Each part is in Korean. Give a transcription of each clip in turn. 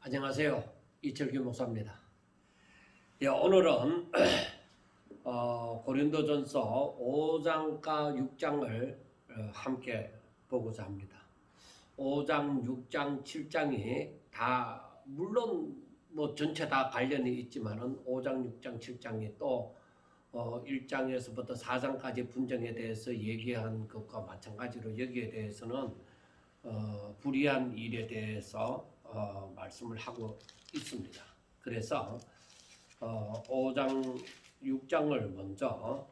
안녕하세요. 이철규 목사입니다. 오늘은 고린도전서 5장과 6장을 함께 보고자 합니다. 5장, 6장, 7장이 다 물론 전체 다 관련이 있지만은 5장, 6장, 7장이 또 1장에서부터 4장까지 분쟁에 대해서 얘기한 것과 마찬가지로 여기에 대해서는 불의한 일에 대해서 말씀을 하고 있습니다. 그래서 5장, 6장을 먼저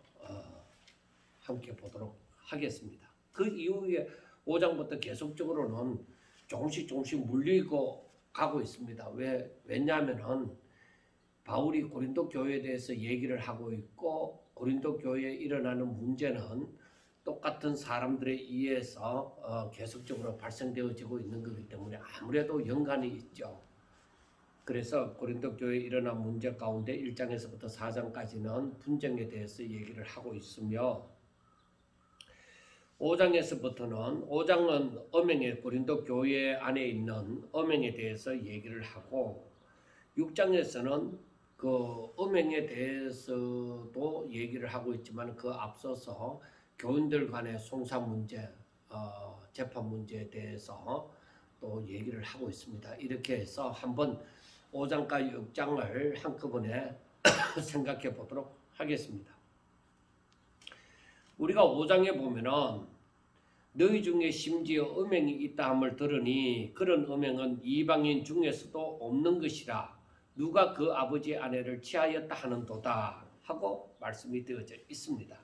함께 보도록 하겠습니다. 그 이후에 5장부터 계속적으로는 조금씩 물리고 가고 있습니다. 왜냐하면은 바울이 고린도 교회에 대해서 얘기를 하고 있고 고린도 교회에 일어나는 문제는 똑같은 사람들에 의해서 계속적으로 발생되어지고 있는 거기 때문에 아무래도 연관이 있죠. 그래서 고린도 교회에 일어난 문제 가운데 1장에서부터 4장까지는 분쟁에 대해서 얘기를 하고 있으며 5장에서부터는 5장은 엄행의 고린도 교회 안에 있는 엄행에 대해서 얘기를 하고 6장에서는 그 엄행에 대해서도 얘기를 하고 있지만 그 앞서서 교인들 간의 송사 문제, 재판 문제에 대해서 또 얘기를 하고 있습니다. 이렇게 해서 한번 5장과 6장을 한꺼번에 생각해 보도록 하겠습니다. 우리가 5장에 보면은 너희 중에 심지어 음행이 있다 함을 들으니 그런 음행은 이방인 중에서도 없는 것이라 누가 그 아버지의 아내를 취하였다 하는도다 하고 말씀이 되어져 있습니다.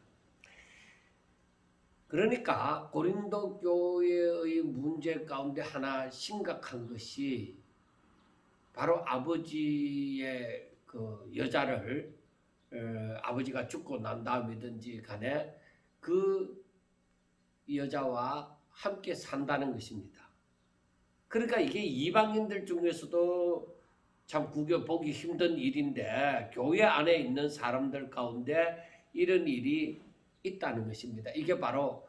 그러니까 고린도 교회의 문제 가운데 하나 심각한 것이 바로 아버지의 그 여자를 아버지가 죽고 난 다음이든지 간에 그 여자와 함께 산다는 것입니다. 그러니까 이게 이방인들 중에서도 참 구겨보기 힘든 일인데 교회 안에 있는 사람들 가운데 이런 일이 있다는 것입니다. 이게 바로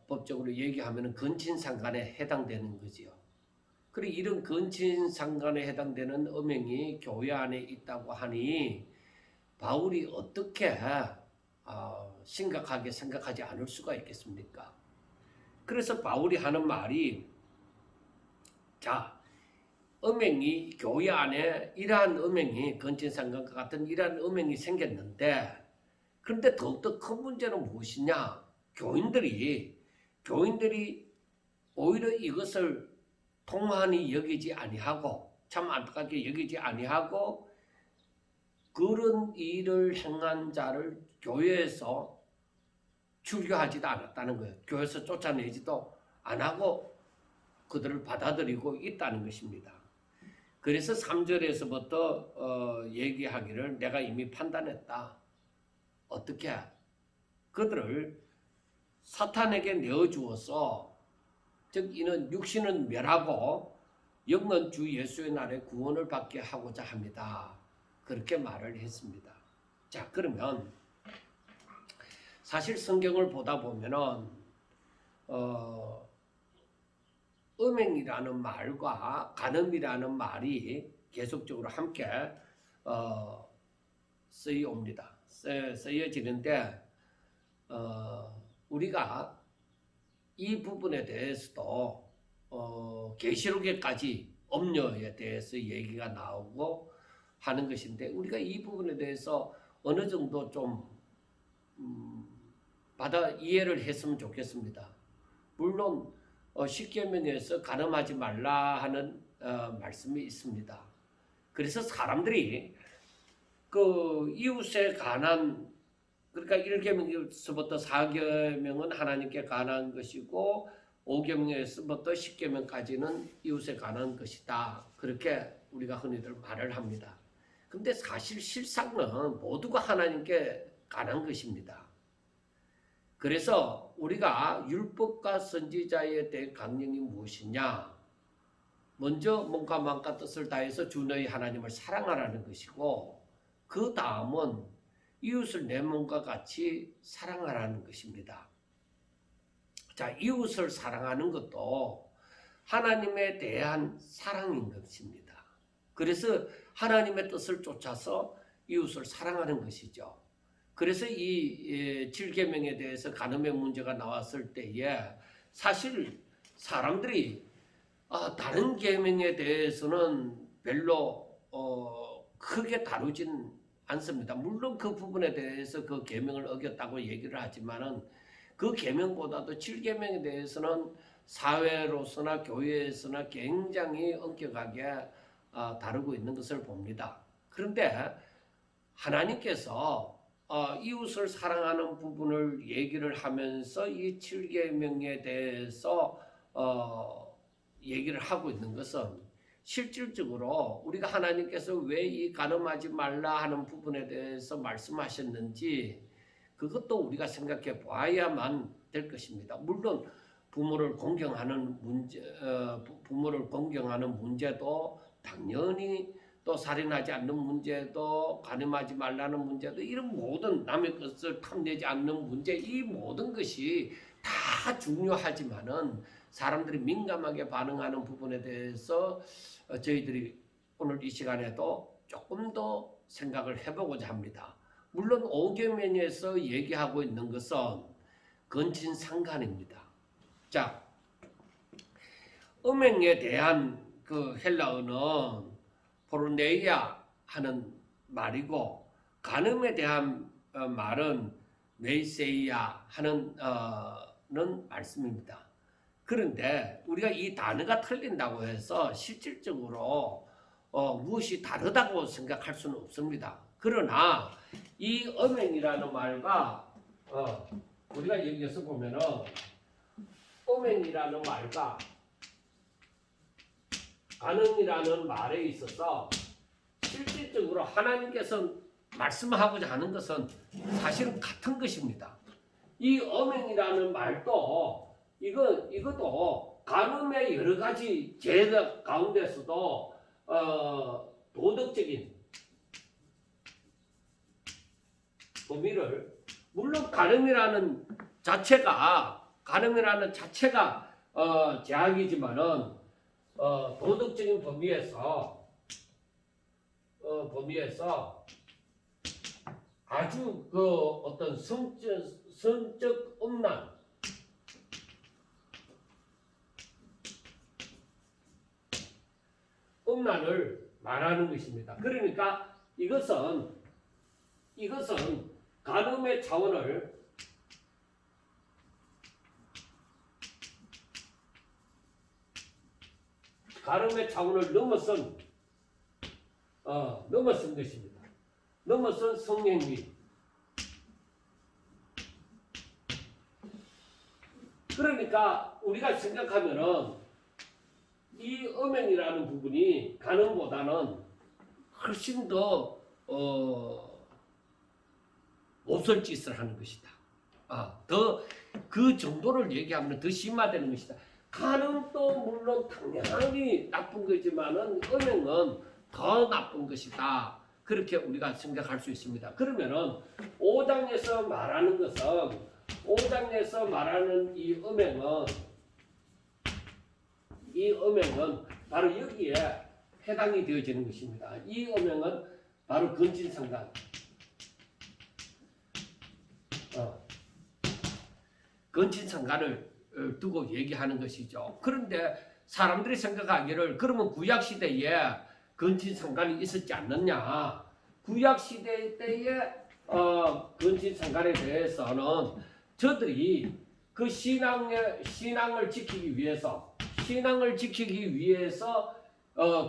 법적으로 얘기하면 근친상간에 해당되는 거지요. 그리고 이런 근친상간에 해당되는 음행이 교회 안에 있다고 하니 바울이 어떻게 심각하게 생각하지 않을 수가 있겠습니까? 그래서 바울이 하는 말이 음행이 교회 안에 이러한 음행이 근친상간과 같은 이러한 음행이 생겼는데 그런데 더욱더 큰 문제는 무엇이냐? 교인들이 오히려 이것을 통한히 여기지 아니하고 참 안타깝게 여기지 아니하고 그런 일을 행한 자를 교회에서 출교하지도 않았다는 거예요. 교회에서 쫓아내지도 안 하고 그들을 받아들이고 있다는 것입니다. 그래서 3절에서부터 얘기하기를 내가 이미 판단했다. 어떻게? 그들을 사탄에게 내어주어서 즉 이는 육신은 멸하고 영은 주 예수의 날에 구원을 받게 하고자 합니다. 그렇게 말을 했습니다. 자, 그러면 사실 성경을 보다 보면은 음행이라는 말과 간음이라는 말이 계속적으로 함께 쓰여지는데 우리가 이 부분에 대해서도 계시록에까지 엄녀에 대해서 얘기가 나오고 하는 것인데 우리가 이 부분에 대해서 어느 정도 좀 받아 이해를 했으면 좋겠습니다. 물론 십계명에서 간음하지 말라 하는 말씀이 있습니다. 그래서 사람들이 그 이웃에 관한 그러니까 1계명에서부터 4계명은 하나님께 관한 것이고 5계명에서부터 10계명까지는 이웃에 관한 것이다. 그렇게 우리가 흔히들 말을 합니다. 근데 사실 실상은 모두가 하나님께 관한 것입니다. 그래서 우리가 율법과 선지자에 대한 강령이 무엇이냐? 먼저 몸과 마음과 뜻을 다해서 주 너희 하나님을 사랑하라는 것이고 그 다음은 이웃을 내 몸과 같이 사랑하라는 것입니다. 자, 이웃을 사랑하는 것도 하나님에 대한 사랑인 것입니다. 그래서 하나님의 뜻을 쫓아서 이웃을 사랑하는 것이죠. 그래서 이 7계명에 대해서 간음의 문제가 나왔을 때에 사실 사람들이 다른 계명에 대해서는 별로 크게 다루진 않습니다. 물론 그 부분에 대해서 그 계명을 어겼다고 얘기를 하지만은 그 계명보다도 7계명에 대해서는 사회로서나 교회에서나 굉장히 엄격하게 다루고 있는 것을 봅니다. 그런데 하나님께서 이웃을 사랑하는 부분을 얘기를 하면서 이 7계명에 대해서 얘기를 하고 있는 것은 실질적으로 우리가 하나님께서 왜 이 간음하지 말라 하는 부분에 대해서 말씀하셨는지 그것도 우리가 생각해 봐야만 될 것입니다. 물론 부모를 공경하는 문제도 당연히 또 살인하지 않는 문제도 간음하지 말라는 문제도 이런 모든 남의 것을 탐내지 않는 문제 이 모든 것이 다 중요하지만은 사람들이 민감하게 반응하는 부분에 대해서 저희들이 오늘 이 시간에도 조금 더 생각을 해보고자 합니다. 물론 5계명에서 얘기하고 있는 것은 근친상간입니다. 자, 음행에 대한 그 헬라어는 포르네이아 하는 말이고 간음에 대한 말은 메이세이아 하는 말씀입니다. 그런데 우리가 이 단어가 틀린다고 해서 실질적으로 무엇이 다르다고 생각할 수는 없습니다. 그러나 이 음행이라는 말과 우리가 여기서 보면은 음행이라는 말과 간음이라는 말에 있어서 실질적으로 하나님께서 말씀하고자 하는 것은 사실은 같은 것입니다. 이 음행이라는 말도 이것도 간음의 여러 가지 죄 가운데서도 도덕적인 범위를 물론 간음이라는 자체가 죄악이지만은 도덕적인 범위에서 아주 그 어떤 성적 음란을 말하는 것입니다. 그러니까 이것은 간음의 차원을 넘어선 것입니다. 넘어선 성행위. 그러니까 우리가 생각하면은 이 음행이라는 부분이 간음보다는 훨씬 더 못쓸 짓을 하는 것이다. 더 그 정도를 얘기하면 더 심화되는 것이다. 간음도 물론 당연히 나쁜 거지만은 음행은 더 나쁜 것이다. 그렇게 우리가 생각할 수 있습니다. 그러면은 5장에서 말하는 이 음행은 바로 여기에 해당이 되어지는 것입니다. 이 음행은 바로 근친상간. 근친상간을 두고 얘기하는 것이죠. 그런데 사람들이 생각하기를 그러면 구약시대에 근친상간이 있었지 않느냐. 구약시대 때의 근친상간에 대해서는 저들이 그 신앙을 지키기 위해서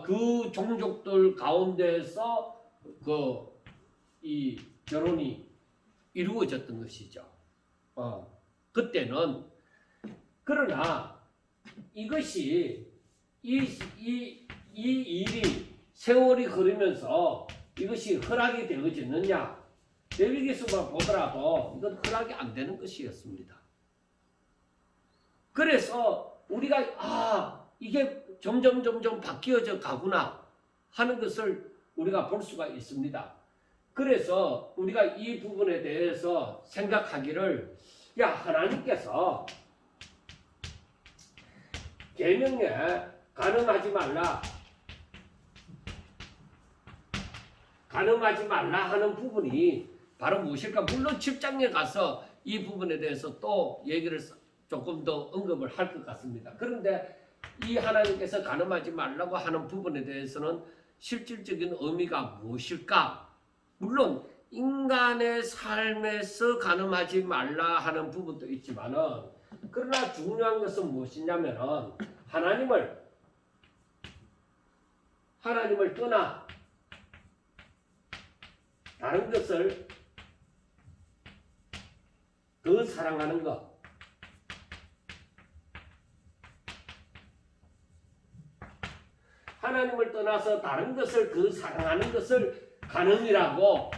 그 종족들 가운데서 이 결혼이 이루어졌던 것이죠. 그때는 그러나 이것이 이 일이 세월이 흐르면서 이것이 허락이 되어졌느냐? 레위기서만 보더라도 이건 허락이 안 되는 것이었습니다. 그래서 우리가 이게 점점 바뀌어져 가구나 하는 것을 우리가 볼 수가 있습니다. 그래서 우리가 이 부분에 대해서 생각하기를 하나님께서 계명에 간음하지 말라 하는 부분이 바로 무엇일까? 물론 7장에 가서 이 부분에 대해서 또 얘기를 조금 더 언급을 할 것 같습니다. 그런데 이 하나님께서 간음하지 말라고 하는 부분에 대해서는 실질적인 의미가 무엇일까? 물론 인간의 삶에서 간음하지 말라 하는 부분도 있지만은, 그러나 중요한 것은 무엇이냐면은 하나님을 떠나 다른 것을 더 사랑하는 것. 하나님을 떠나서 다른 것을 더 사랑하는 것을 간음이라고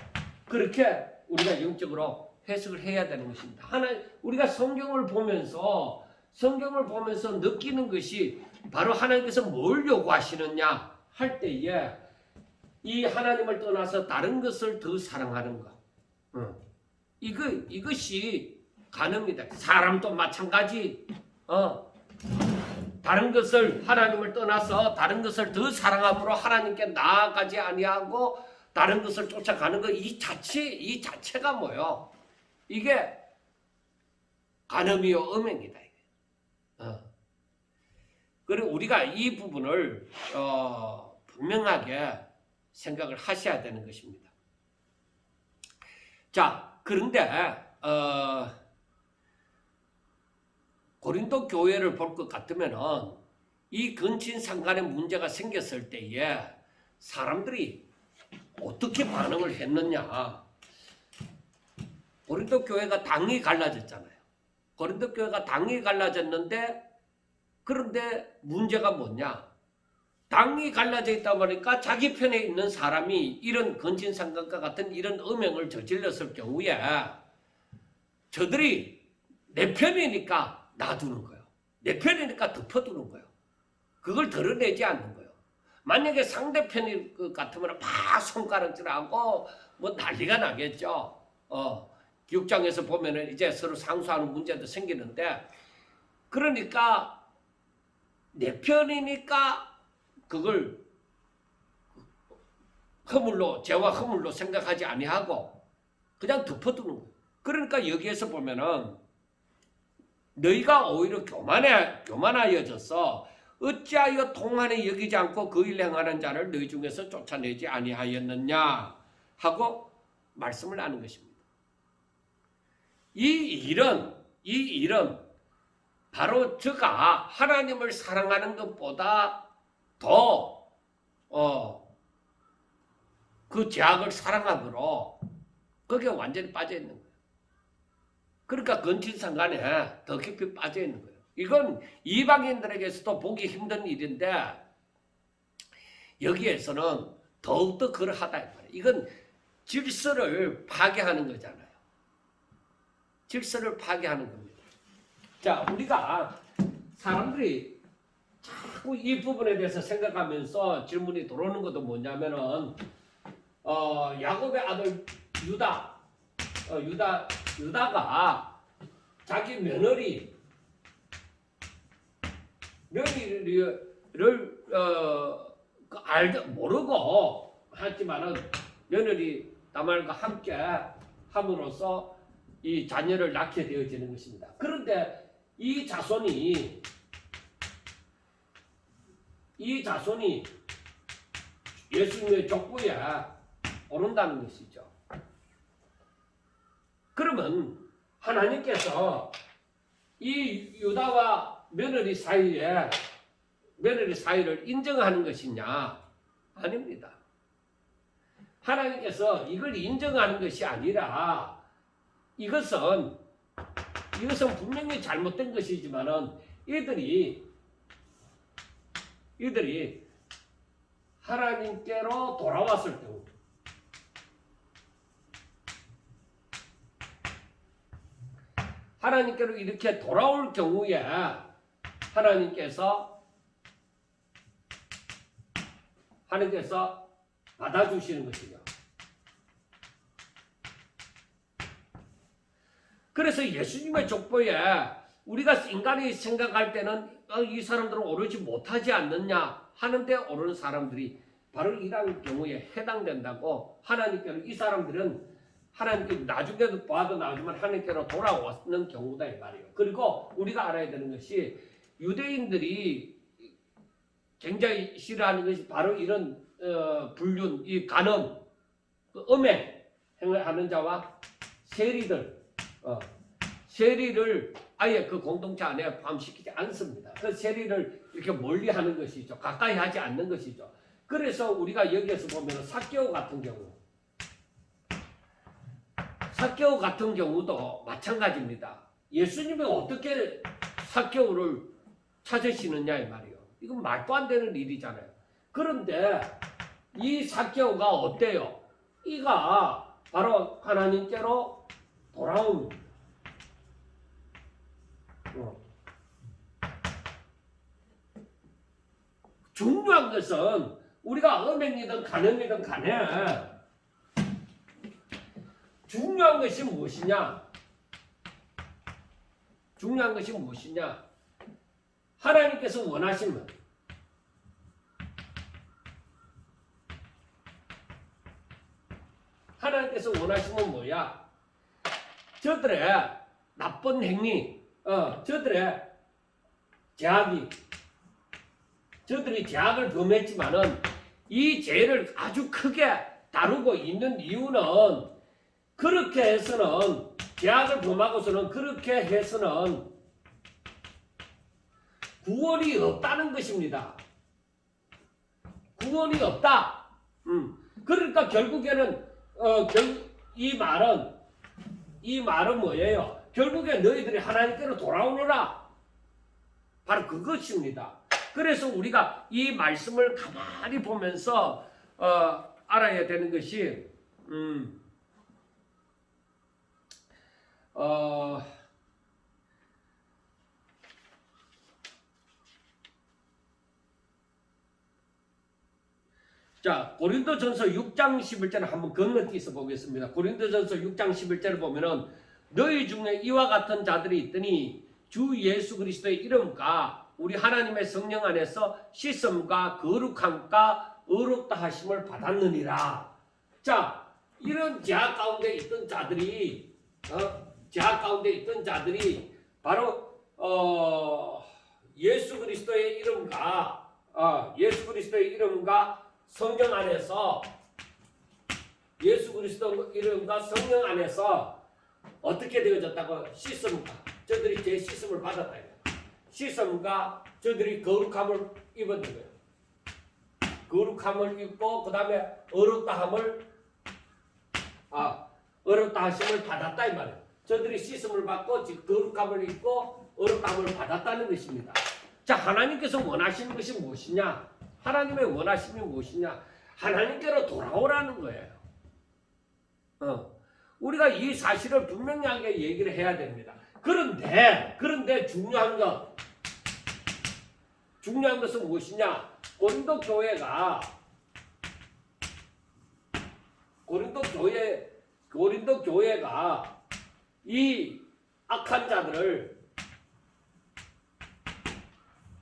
그렇게 우리가 영적으로 해석을 해야 되는 것입니다. 우리가 성경을 보면서 느끼는 것이 바로 하나님께서 뭘 요구하시느냐 할 때에 이 하나님을 떠나서 다른 것을 더 사랑하는 것. 이것이 간음이다. 사람도 마찬가지. 다른 것을 하나님을 떠나서 다른 것을 더 사랑함으로 하나님께 나아가지 아니하고 다른 것을 쫓아가는 것, 이 자체가 뭐요? 이게 간음이요 음행이다. 그리고 우리가 이 부분을 분명하게 생각을 하셔야 되는 것입니다. 자, 그런데 고린도 교회를 볼 것 같으면은 이 근친상간의 문제가 생겼을 때에 사람들이 어떻게 반응을 했느냐? 고린도 교회가 당이 갈라졌잖아요. 고린도 교회가 당이 갈라졌는데, 그런데 문제가 뭐냐? 당이 갈라져 있다 보니까 자기 편에 있는 사람이 이런 근친상간과 같은 이런 음행을 저질렀을 경우에 저들이 내 편이니까 놔두는 거예요. 내 편이니까 덮어두는 거예요. 그걸 드러내지 않는 거예요. 만약에 상대편일 것 같으면 막 손가락질하고 뭐 난리가 나겠죠. 6장에서 보면은 이제 서로 상수하는 문제도 생기는데, 그러니까 내 편이니까 그걸 죄와 허물로 생각하지 아니하고 그냥 덮어두는 거예요. 그러니까 여기에서 보면은 너희가 오히려 교만하여져서 어찌하여 통한에 여기지 않고 그 일 행하는 자를 너희 중에서 쫓아내지 아니하였느냐 하고 말씀을 하는 것입니다. 이 일은 바로 저가 하나님을 사랑하는 것보다 더 그 죄악을 사랑함으로 거기에 완전히 빠져 있는 거예요. 그러니까 근친상간에 더 깊이 빠져 있는 거예요. 이건 이방인들에게서도 보기 힘든 일인데 여기에서는 더욱더 그러하다. 이건 질서를 파괴하는 거잖아요. 질서를 파괴하는 겁니다. 자, 우리가 사람들이 자꾸 이 부분에 대해서 생각하면서 질문이 들어오는 것도 뭐냐면은 야곱의 아들 유다가 자기 며느리를 모르고 하지만은 며느리 다말과 함께 함으로써 이 자녀를 낳게 되어지는 것입니다. 그런데 이 자손이 예수님의 족보에 오른다는 것이죠. 그러면 하나님께서 이 유다와 며느리 사이를 인정하는 것이냐? 아닙니다. 하나님께서 이걸 인정하는 것이 아니라 이것은 분명히 잘못된 것이지만은 이들이 하나님께로 돌아왔을 경우, 하나님께로 이렇게 돌아올 경우에 하나님께서 받아주시는 것이죠. 그래서 예수님의 족보에 우리가 인간이 생각할 때는 이 사람들은 오르지 못하지 않느냐 하는데 오르는 사람들이 바로 이런 경우에 해당된다고 하나님께로 이 사람들은 하나님께 나중에도 봐도 나오지만 하나님께로 돌아왔는 경우다 이 말이에요. 그리고 우리가 알아야 되는 것이 유대인들이 굉장히 싫어하는 것이 바로 이런 불륜, 이 간음, 그 음행 하는 자와 세리들, 세리를 아예 그 공동체 안에 포함시키지 않습니다. 그 세리를 이렇게 멀리하는 것이죠. 가까이 하지 않는 것이죠. 그래서 우리가 여기에서 보면 삭개오 같은 경우도 마찬가지입니다. 예수님이 어떻게 삭개오를 찾으시느냐 이 말이에요. 이건 말도 안 되는 일이잖아요. 그런데 이 삭개오가 어때요? 이가 바로 하나님께로 돌아온 중요한 것은 우리가 음행이든 간음이든 간에 중요한 것이 무엇이냐? 중요한 것이 무엇이냐? 하나님께서 원하시면 뭐야? 저들의 나쁜 행위, 저들의 저들이 죄악을 범했지만은 이 죄를 아주 크게 다루고 있는 이유는 그렇게 해서는 죄악을 범하고서는 그렇게 해서는 구원이 없다는 것입니다. 구원이 없다. 그러니까 결국에는 이 말은 뭐예요? 결국에 너희들이 하나님께로 돌아오너라. 바로 그것입니다. 그래서 우리가 이 말씀을 가만히 보면서 알아야 되는 것이 자, 고린도전서 6장 11절을 한번 건너뛰어서 보겠습니다. 고린도전서 6장 11절을 보면은 너희 중에 이와 같은 자들이 있더니 주 예수 그리스도의 이름과 우리 하나님의 성령 안에서 씻음과 거룩함과 의롭다 하심을 받았느니라. 자, 이런 죄악 가운데 있던 자들이 바로 예수 그리스도의 이름과 성령 안에서 어떻게 되어졌다고? 씻음과 저들이 제 씻음을 받았다. 씻음과 저들이 거룩함을 입었는 거예요. 거룩함을 입고 그 다음에 어렵다 하심을 받았다 이 말이에요. 저들이 씻음을 받고 거룩함을 입고 어렵다함을 받았다는 것입니다. 자, 하나님께서 원하시는 것이 무엇이냐? 하나님의 원하심이 무엇이냐? 하나님께로 돌아오라는 거예요. 우리가 이 사실을 분명하게 얘기를 해야 됩니다. 그런데 중요한 것은 무엇이냐? 고린도 교회가 이 악한 자들을,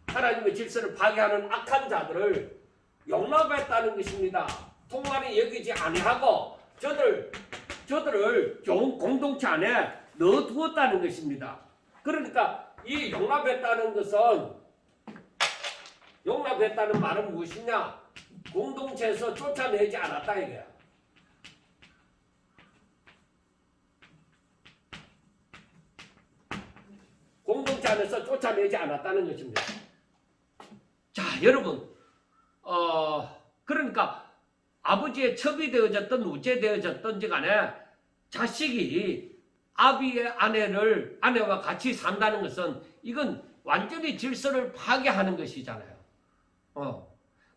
하나님의 질서를 파괴하는 악한 자들을 용납했다는 것입니다. 통관이 여기지 아니하고 저들을 좋은 공동체 안에 넣어두었다는 것입니다. 그러니까 이 용납했다는 말은 무엇이냐? 공동체에서 쫓아내지 않았다 이거야. 공동체 안에서 쫓아내지 않았다는 것입니다. 자, 여러분, 그러니까 아버지의 첩이 되어졌던 우체되어졌던지 간에 자식이 아비의 아내와 같이 산다는 것은 이건 완전히 질서를 파괴하는 것이잖아요.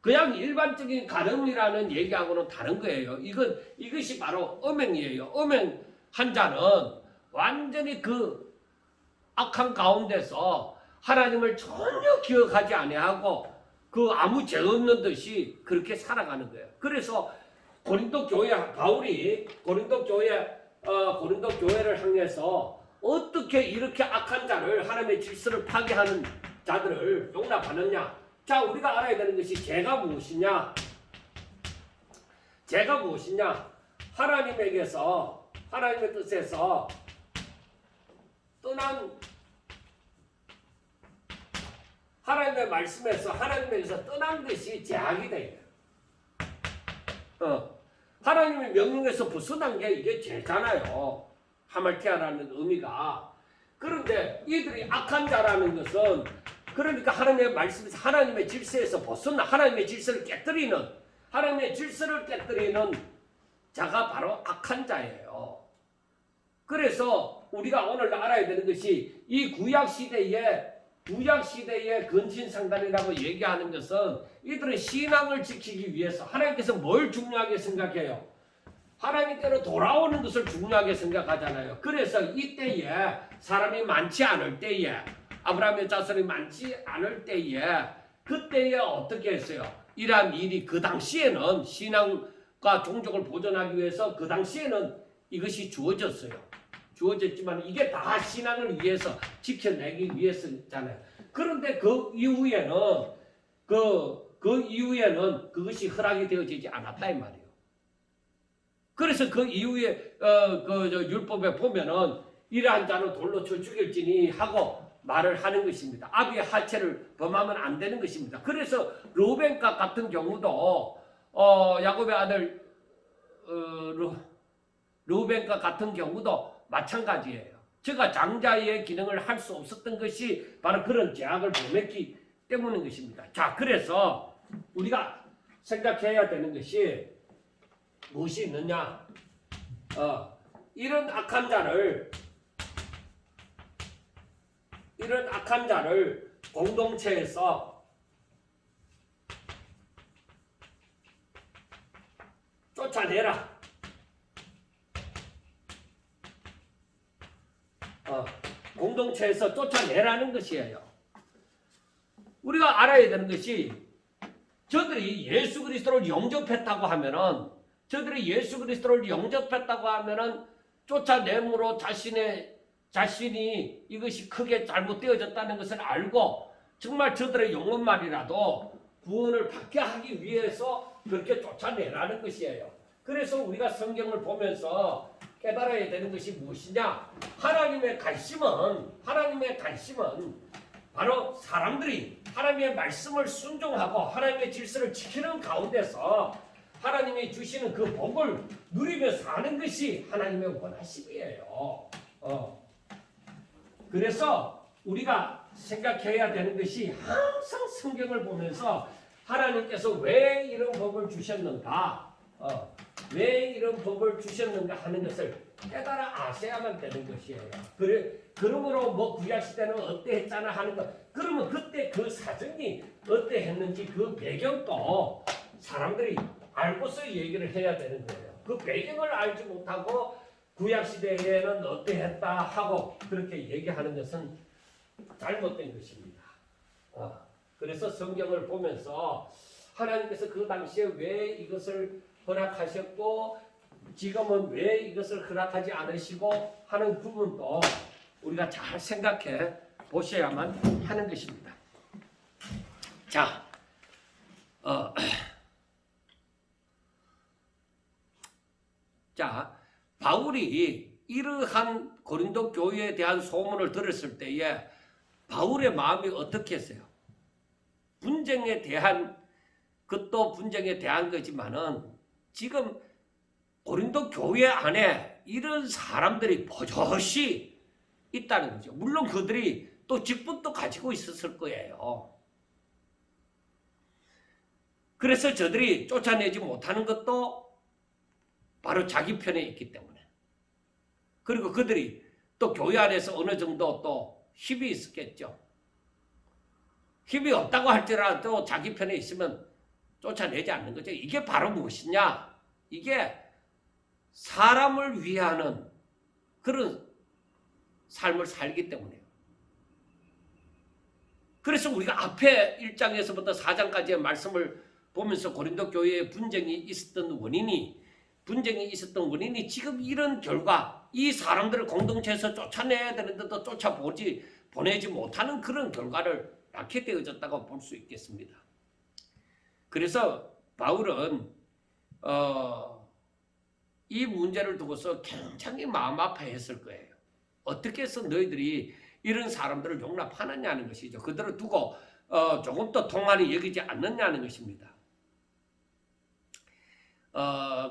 그냥 일반적인 간음이라는 얘기하고는 다른 거예요. 이것이 바로 음행이에요. 음행한 자는 완전히 그 악한 가운데서 하나님을 전혀 기억하지 아니하고 그 아무 죄 없는 듯이 그렇게 살아가는 거예요. 그래서 바울이 고린도 교회를 향해서 어떻게 이렇게 악한 자를, 하나님의 질서를 파괴하는 자들을 용납하느냐? 자, 우리가 알아야 되는 것이 죄가 무엇이냐? 죄가 무엇이냐? 하나님에게서, 하나님의 뜻에서 떠난, 하나님의 말씀에서 하나님에게서 떠난 것이 죄악이 돼요. 하나님의 명령에서 벗어난 게 이게 죄잖아요. 하말티아라는 의미가. 그런데 이들이 악한 자라는 것은, 그러니까 하나님의 말씀에서 하나님의 질서에서 벗어나 하나님의 질서를 깨뜨리는, 하나님의 질서를 깨뜨리는 자가 바로 악한 자예요. 그래서 우리가 오늘 알아야 되는 것이 이 구약시대의 근친상단이라고 얘기하는 것은 이들은 신앙을 지키기 위해서 하나님께서 뭘 중요하게 생각해요? 하나님께로 돌아오는 것을 중요하게 생각하잖아요. 그래서 이때에 사람이 많지 않을 때에, 아브라함의 자손이 많지 않을 때에, 그때에 어떻게 했어요? 이러한 일이 그 당시에는 신앙과 종족을 보존하기 위해서 그 당시에는 이것이 주어졌어요. 주어졌지만 이게 다 신앙을 위해서 지켜내기 위해서잖아요. 그런데 그 이후에는 그것이 허락이 되어지지 않았다 이 말이에요. 그래서 그 이후에 율법에 보면은 이러한 자는 돌로 쳐 죽일지니 하고 말을 하는 것입니다. 아비의 하체를 범하면 안 되는 것입니다. 그래서 르우벤과 같은 경우도 야곱의 아들 르우벤과 같은 경우도 마찬가지예요. 제가 장자의 기능을 할 수 없었던 것이 바로 그런 죄악을 범했기 때문인 것입니다. 자, 그래서 우리가 생각해야 되는 것이 무엇이 있느냐? 이런 악한 자를 공동체에서 쫓아내라. 공동체에서 쫓아내라는 것이에요. 우리가 알아야 되는 것이 저들이 예수 그리스도를 영접했다고 하면은 쫓아내므로 자신이 이것이 크게 잘못되어졌다는 것을 알고 정말 저들의 영혼만이라도 구원을 받게 하기 위해서 그렇게 쫓아내라는 것이에요. 그래서 우리가 성경을 보면서 깨달아야 되는 것이 무엇이냐? 하나님의 관심은 바로 사람들이 하나님의 말씀을 순종하고 하나님의 질서를 지키는 가운데서 하나님이 주시는 그 복을 누리며 사는 것이 하나님의 원하심이에요. 그래서 우리가 생각해야 되는 것이 항상 성경을 보면서 하나님께서 왜 이런 복을 주셨는가? 왜 이런 복을 주셨는가 하는 것을 깨달아 아셔야만 되는 것이에요. 그러므로 뭐 구약시대는 어때했잖아 하는 것, 그러면 그때 그 사정이 어때했는지 그 배경도 사람들이 알고서 얘기를 해야 되는 거예요. 그 배경을 알지 못하고 구약시대에는 어때했다 하고 그렇게 얘기하는 것은 잘못된 것입니다. 그래서 성경을 보면서 하나님께서 그 당시에 왜 이것을 허락하셨고 지금은 왜 이것을 허락하지 않으시고 하는 부분도 우리가 잘 생각해 보셔야만 하는 것입니다. 자, 바울이 이러한 고린도 교회에 대한 소문을 들었을 때에 바울의 마음이 어떻게 했어요? 분쟁에 대한 것도 분쟁에 대한 거지만은 지금 고린도 교회 안에 이런 사람들이 버젓이 있다는 거죠. 물론 그들이 또 직분도 가지고 있었을 거예요. 그래서 저들이 쫓아내지 못하는 것도 바로 자기 편에 있기 때문에. 그리고 그들이 또 교회 안에서 어느 정도 또 힘이 있었겠죠. 힘이 없다고 할지라도 자기 편에 있으면 쫓아내지 않는 거죠. 이게 바로 무엇이냐? 이게 사람을 위하는 그런 삶을 살기 때문에요. 그래서 우리가 앞에 1장에서부터 4장까지의 말씀을 보면서 고린도 교회에 분쟁이 있었던 원인이 지금 이런 결과, 이 사람들을 공동체에서 쫓아내야 되는데도 보내지 못하는 그런 결과를 낙해되어졌다고 볼 수 있겠습니다. 그래서 바울은 이 문제를 두고서 굉장히 마음 아파했을 거예요. 어떻게 해서 너희들이 이런 사람들을 용납하느냐는 것이죠. 그들을 두고 조금 더 동안히 여기지 않느냐는 것입니다.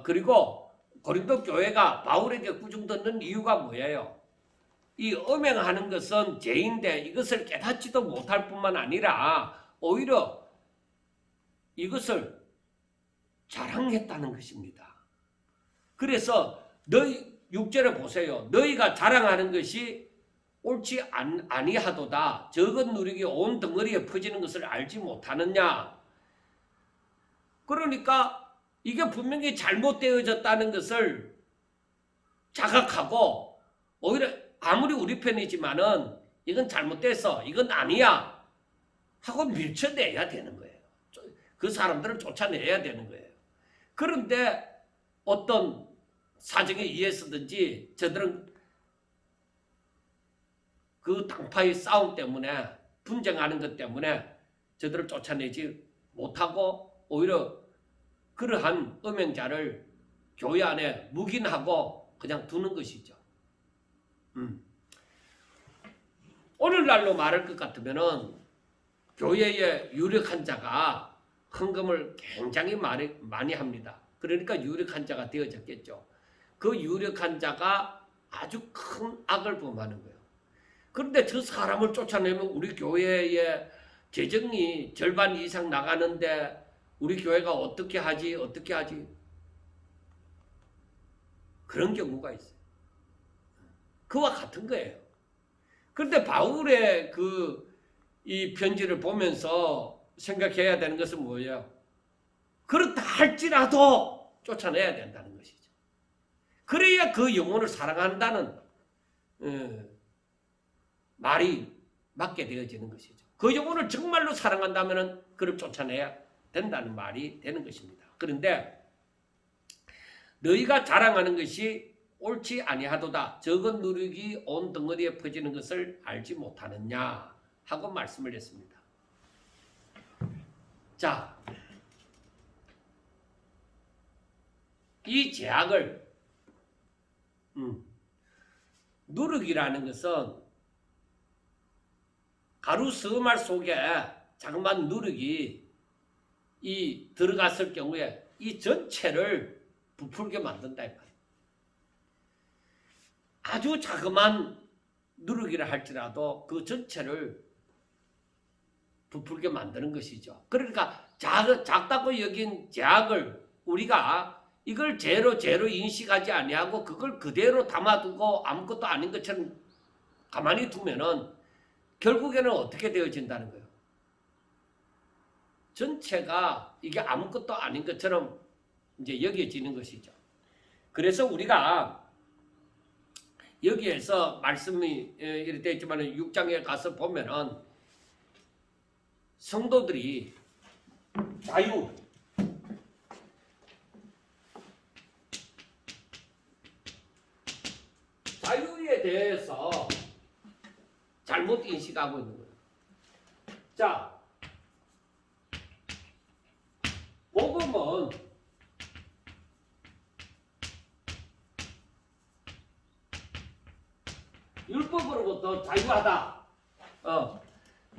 그리고 고린도 교회가 바울에게 꾸중 듣는 이유가 뭐예요? 이 음행하는 것은 죄인데 이것을 깨닫지도 못할 뿐만 아니라 오히려 이것을 자랑했다는 것입니다. 그래서 너희 6절에 보세요. 너희가 자랑하는 것이 옳지 아니하도다. 적은 누룩이 온 덩어리에 퍼지는 것을 알지 못하느냐. 그러니까 이게 분명히 잘못되어졌다는 것을 자각하고 오히려 아무리 우리 편이지만은 이건 잘못됐어. 이건 아니야. 하고 밀쳐내야 되는 거예요. 그 사람들을 쫓아내야 되는 거예요. 그런데 어떤 사정에 의해서든지 저들은 그 당파의 싸움 때문에 분쟁하는 것 때문에 저들을 쫓아내지 못하고 오히려 그러한 음행자를 교회 안에 묵인하고 그냥 두는 것이죠. 오늘날로 말할 것 같으면은 교회에 유력한 자가 헌금을 굉장히 많이 합니다. 그러니까 유력한 자가 되어졌겠죠. 그 유력한 자가 아주 큰 악을 범하는 거예요. 그런데 저 사람을 쫓아내면 우리 교회의 재정이 절반 이상 나가는데 우리 교회가 어떻게 하지? 그런 경우가 있어요. 그와 같은 거예요. 그런데 바울의 이 편지를 보면서 생각해야 되는 것은 뭐예요? 그렇다 할지라도 쫓아내야 된다는 것이죠. 그래야 그 영혼을 사랑한다는 말이 맞게 되어지는 것이죠. 그 영혼을 정말로 사랑한다면 그를 쫓아내야 된다는 말이 되는 것입니다. 그런데 너희가 자랑하는 것이 옳지 아니하도다. 적은 누룩이 온 덩어리에 퍼지는 것을 알지 못하느냐 하고 말씀을 했습니다. 자, 이 제약을 누룩이라는 것은 가루 스말 속에 자그마한 누룩이 들어갔을 경우에 이 전체를 부풀게 만든다 이 말이에요. 아주 자그마한 누룩이라 할지라도 그 전체를 부풀게 만드는 것이죠. 그러니까 작다고 여긴 제약을 우리가 이걸 죄로 인식하지 아니하고 그걸 그대로 담아두고 아무것도 아닌 것처럼 가만히 두면은 결국에는 어떻게 되어진다는 거예요? 전체가 이게 아무것도 아닌 것처럼 이제 여겨지는 것이죠. 그래서 우리가 여기에서 말씀이 이렇게 되어 있지만 6장에 가서 보면은 성도들이 자유에 대해서 잘못 인식하고 있는 거예요. 자, 복음은 율법으로부터 자유하다.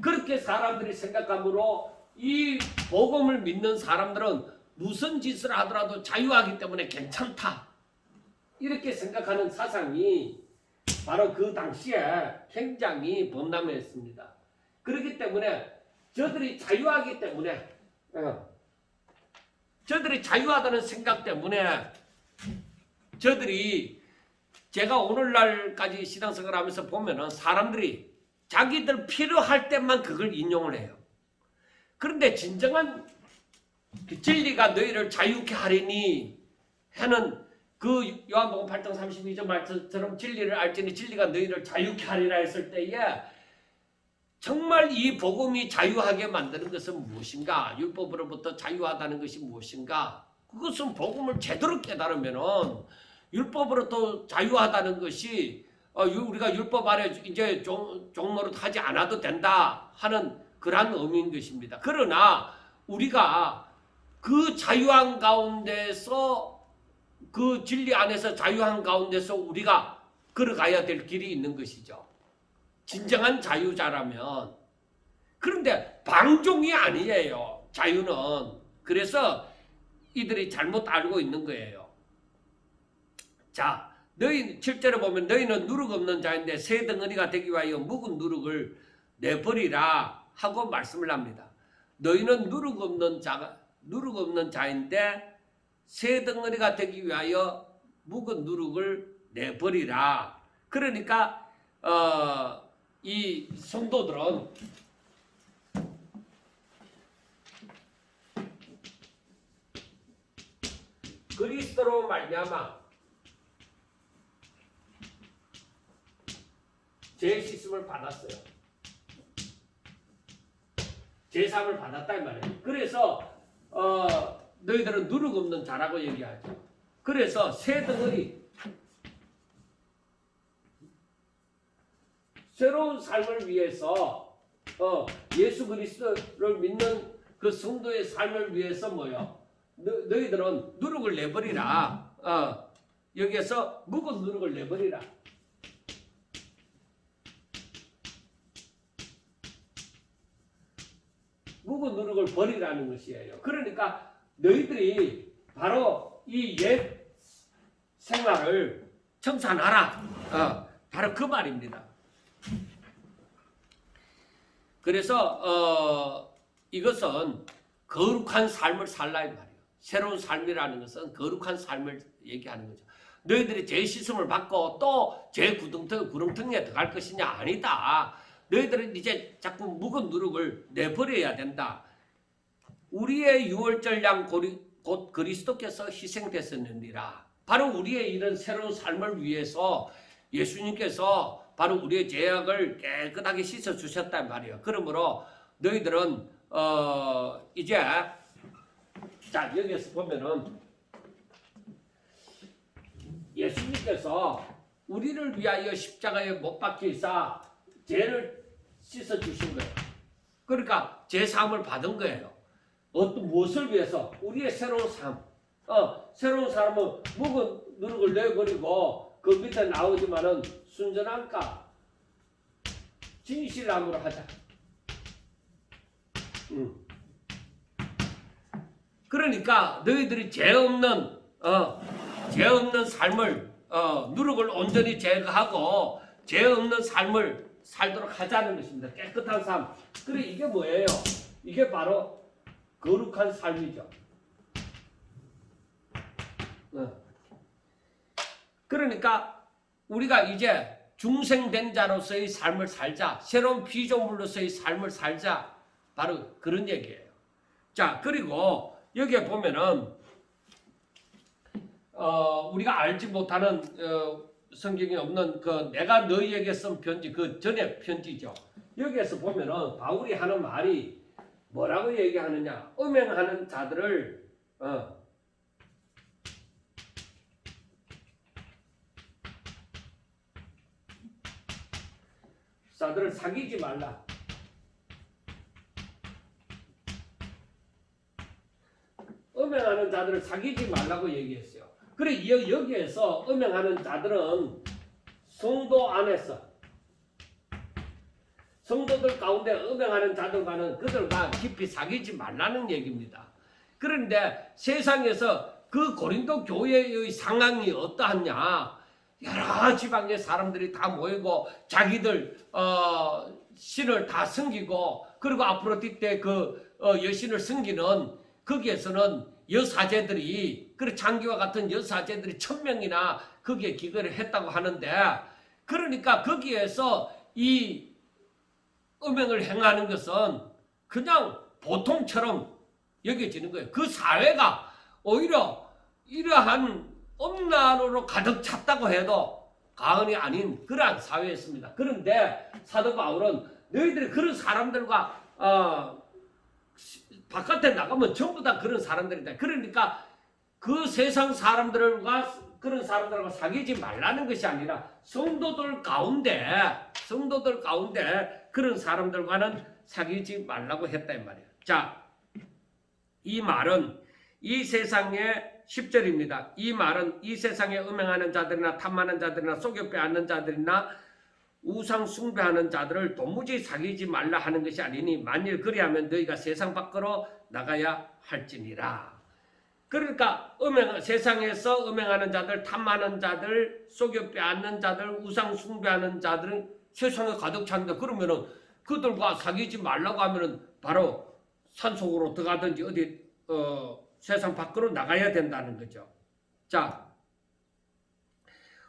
그렇게 사람들이 생각하므로 이 복음을 믿는 사람들은 무슨 짓을 하더라도 자유하기 때문에 괜찮다. 이렇게 생각하는 사상이 바로 그 당시에 굉장히 범람했습니다. 그렇기 때문에 저들이 자유하기 때문에 저들이 자유하다는 생각 때문에 저들이 제가 오늘날까지 신앙생활을 하면서 보면은 사람들이 자기들 필요할 때만 그걸 인용을 해요. 그런데 진정한 진리가 너희를 자유케 하리니 하는 그 요한복음 8장 32절 말씀처럼 진리를 알지니 진리가 너희를 자유케 하리라 했을 때에 정말 이 복음이 자유하게 만드는 것은 무엇인가? 율법으로부터 자유하다는 것이 무엇인가? 그것은 복음을 제대로 깨달으면은 율법으로부터 자유하다는 것이 우리가 율법 아래 이제 종노릇 하지 않아도 된다 하는 그러한 의미인 것입니다. 그러나 우리가 그 자유한 가운데서 그 진리 안에서 자유한 가운데서 우리가 걸어가야 될 길이 있는 것이죠. 진정한 자유자라면. 그런데 방종이 아니에요. 자유는. 그래서 이들이 잘못 알고 있는 거예요. 자, 너희 7절에 보면 너희는 누룩 없는 자인데 새 덩어리가 되기 위하여 묵은 누룩을 내버리라 하고 말씀을 합니다. 너희는 누룩 없는 자인데 새 덩어리가 되기 위하여 묵은 누룩을 내버리라. 그러니까 이 성도들은 그리스도로 말미암아 죄 씻음을 받았어요. 제사함을 받았다 이 말이에요. 그래서 너희들은 누룩 없는 자라고 얘기하죠. 그래서 새 덩어리, 새로운 삶을 위해서 예수 그리스도를 믿는 그 성도의 삶을 위해서 뭐요? 너희들은 누룩을 내버리라. 여기에서 묵은 누룩을 내버리라. 묵은 누룩을 버리라는 것이에요. 그러니까 너희들이 바로 이 옛 생활을 청산하라. 바로 그 말입니다. 그래서 이것은 거룩한 삶을 살라 이 말이에요. 새로운 삶이라는 것은 거룩한 삶을 얘기하는 거죠. 너희들이 죄 씻음을 받고 또 죄 구렁텅이에 들어갈 것이냐? 아니다. 너희들은 이제 자꾸 묵은 누룩을 내버려야 된다. 우리의 유월절 양 곧 그리스도께서 희생됐었느니라. 바로 우리의 이런 새로운 삶을 위해서 예수님께서 바로 우리의 죄악을 깨끗하게 씻어주셨단 말이에요. 그러므로 너희들은 이제 자 여기에서 보면은 예수님께서 우리를 위하여 십자가에 못 박히사 죄를 씻어주신 거예요. 그러니까 제사함을 받은 거예요. 무엇을 위해서? 우리의 새로운 삶. 새로운 삶은 묵은 누룩을 내버리고 그 밑에 나오지만은 순전함과 진실함으로 하자. 그러니까 너희들이 죄 없는 삶을 누룩을 온전히 제거하고 죄 없는 삶을 살도록 하자는 것입니다. 깨끗한 삶. 그래 이게 뭐예요? 이게 바로 거룩한 삶이죠. 그러니까 우리가 이제 중생된 자로서의 삶을 살자. 새로운 피조물로서의 삶을 살자. 바로 그런 얘기예요. 자, 그리고 여기에 보면은 우리가 알지 못하는 성경에 없는 그 내가 너희에게 쓴 편지, 그 전의 편지죠. 여기에서 보면은 바울이 하는 말이 뭐라고 얘기하느냐? 음행하는 자들을 사귀지 말라. 음행하는 자들을 사귀지 말라고 얘기했어요. 그래 여기에서 음행하는 자들은 성도 안에서 성도들 가운데 음행하는 자들과는 그들과 깊이 사귀지 말라는 얘기입니다. 그런데 세상에서 그 고린도 교회의 상황이 어떠하냐? 여러 지방의 사람들이 다 모이고 자기들 신을 다 섬기고 그리고 아프로디테 때 그 여신을 섬기는 거기에서는 여사제들이 그 장기와 같은 여사제들이 1000명이나 거기에 기거를 했다고 하는데 그러니까 거기에서 이 음행을 행하는 것은 그냥 보통처럼 여겨지는 거예요. 그 사회가 오히려 이러한 음란으로 가득 찼다고 해도 과언이 아닌 그러한 사회였습니다. 그런데 사도 바울은 너희들이 그런 사람들과 바깥에 나가면 전부 다 그런 사람들이다. 그러니까 그 세상 사람들과 그런 사람들과 사귀지 말라는 것이 아니라 성도들 가운데 그런 사람들과는 사귀지 말라고 했다 이 말이에요. 자, 이 말은 이 세상의 10절입니다. 이 말은 이 세상에 음행하는 자들이나 탐하는 자들이나 속여 빼앗는 자들이나 우상 숭배하는 자들을 도무지 사귀지 말라 하는 것이 아니니 만일 그리하면 너희가 세상 밖으로 나가야 할지니라. 그러니까 세상에서 음행하는 자들, 탐하는 자들, 속여 빼앗는 자들, 우상 숭배하는 자들은 세상에 가득 찬다. 그러면은 그들과 사귀지 말라고 하면은 바로 산속으로 들어가든지 어디 세상 밖으로 나가야 된다는 거죠. 자,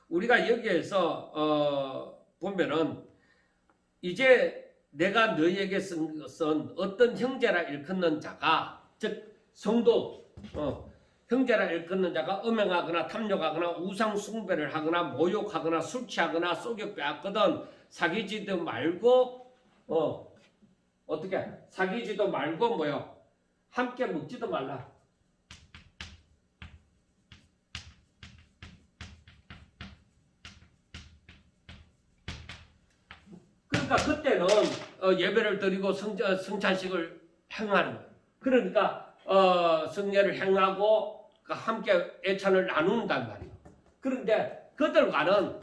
우리가 여기에서 보면은 이제 내가 너희에게 쓴 것은 어떤 형제라 일컫는 자가, 즉 성도, 형제라 일컫는 자가 음행하거나 탐욕하거나 우상 숭배를 하거나 모욕하거나 술 취하거나 속여 빼앗거든 사귀지도 말고 어떻게 사귀지도 말고 뭐요? 함께 묵지도 말라. 그러니까 그때는 예배를 드리고 성찬식을 행하는 거예요. 그러니까 성례를 행하고 함께 애찬을 나눈단 말이에요. 그런데 그들과는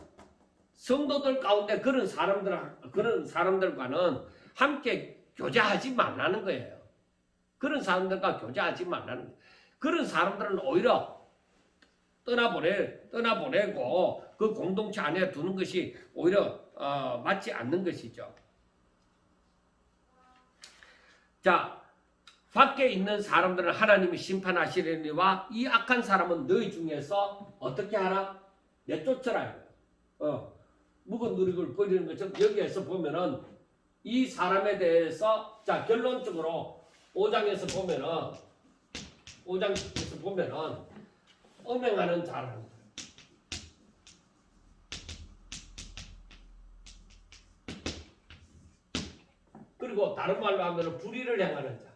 성도들 가운데 그런 사람들과는 함께 교제하지 말라는 거예요. 그런 사람들과 교제하지 말라는 거예요. 그런 사람들은 오히려 떠나보내고 그 공동체 안에 두는 것이 오히려 맞지 않는 것이죠. 자, 밖에 있는 사람들은 하나님이 심판하시려니와 이 악한 사람은 너희 중에서 어떻게 하라? 내쫓으라. 묵은 누룩을 버리는 것처럼 여기에서 보면은 이 사람에 대해서 자 결론적으로 5장에서 보면은 음행하는 자라는 거예요. 그리고 다른 말로 하면 불의를 행하는 자.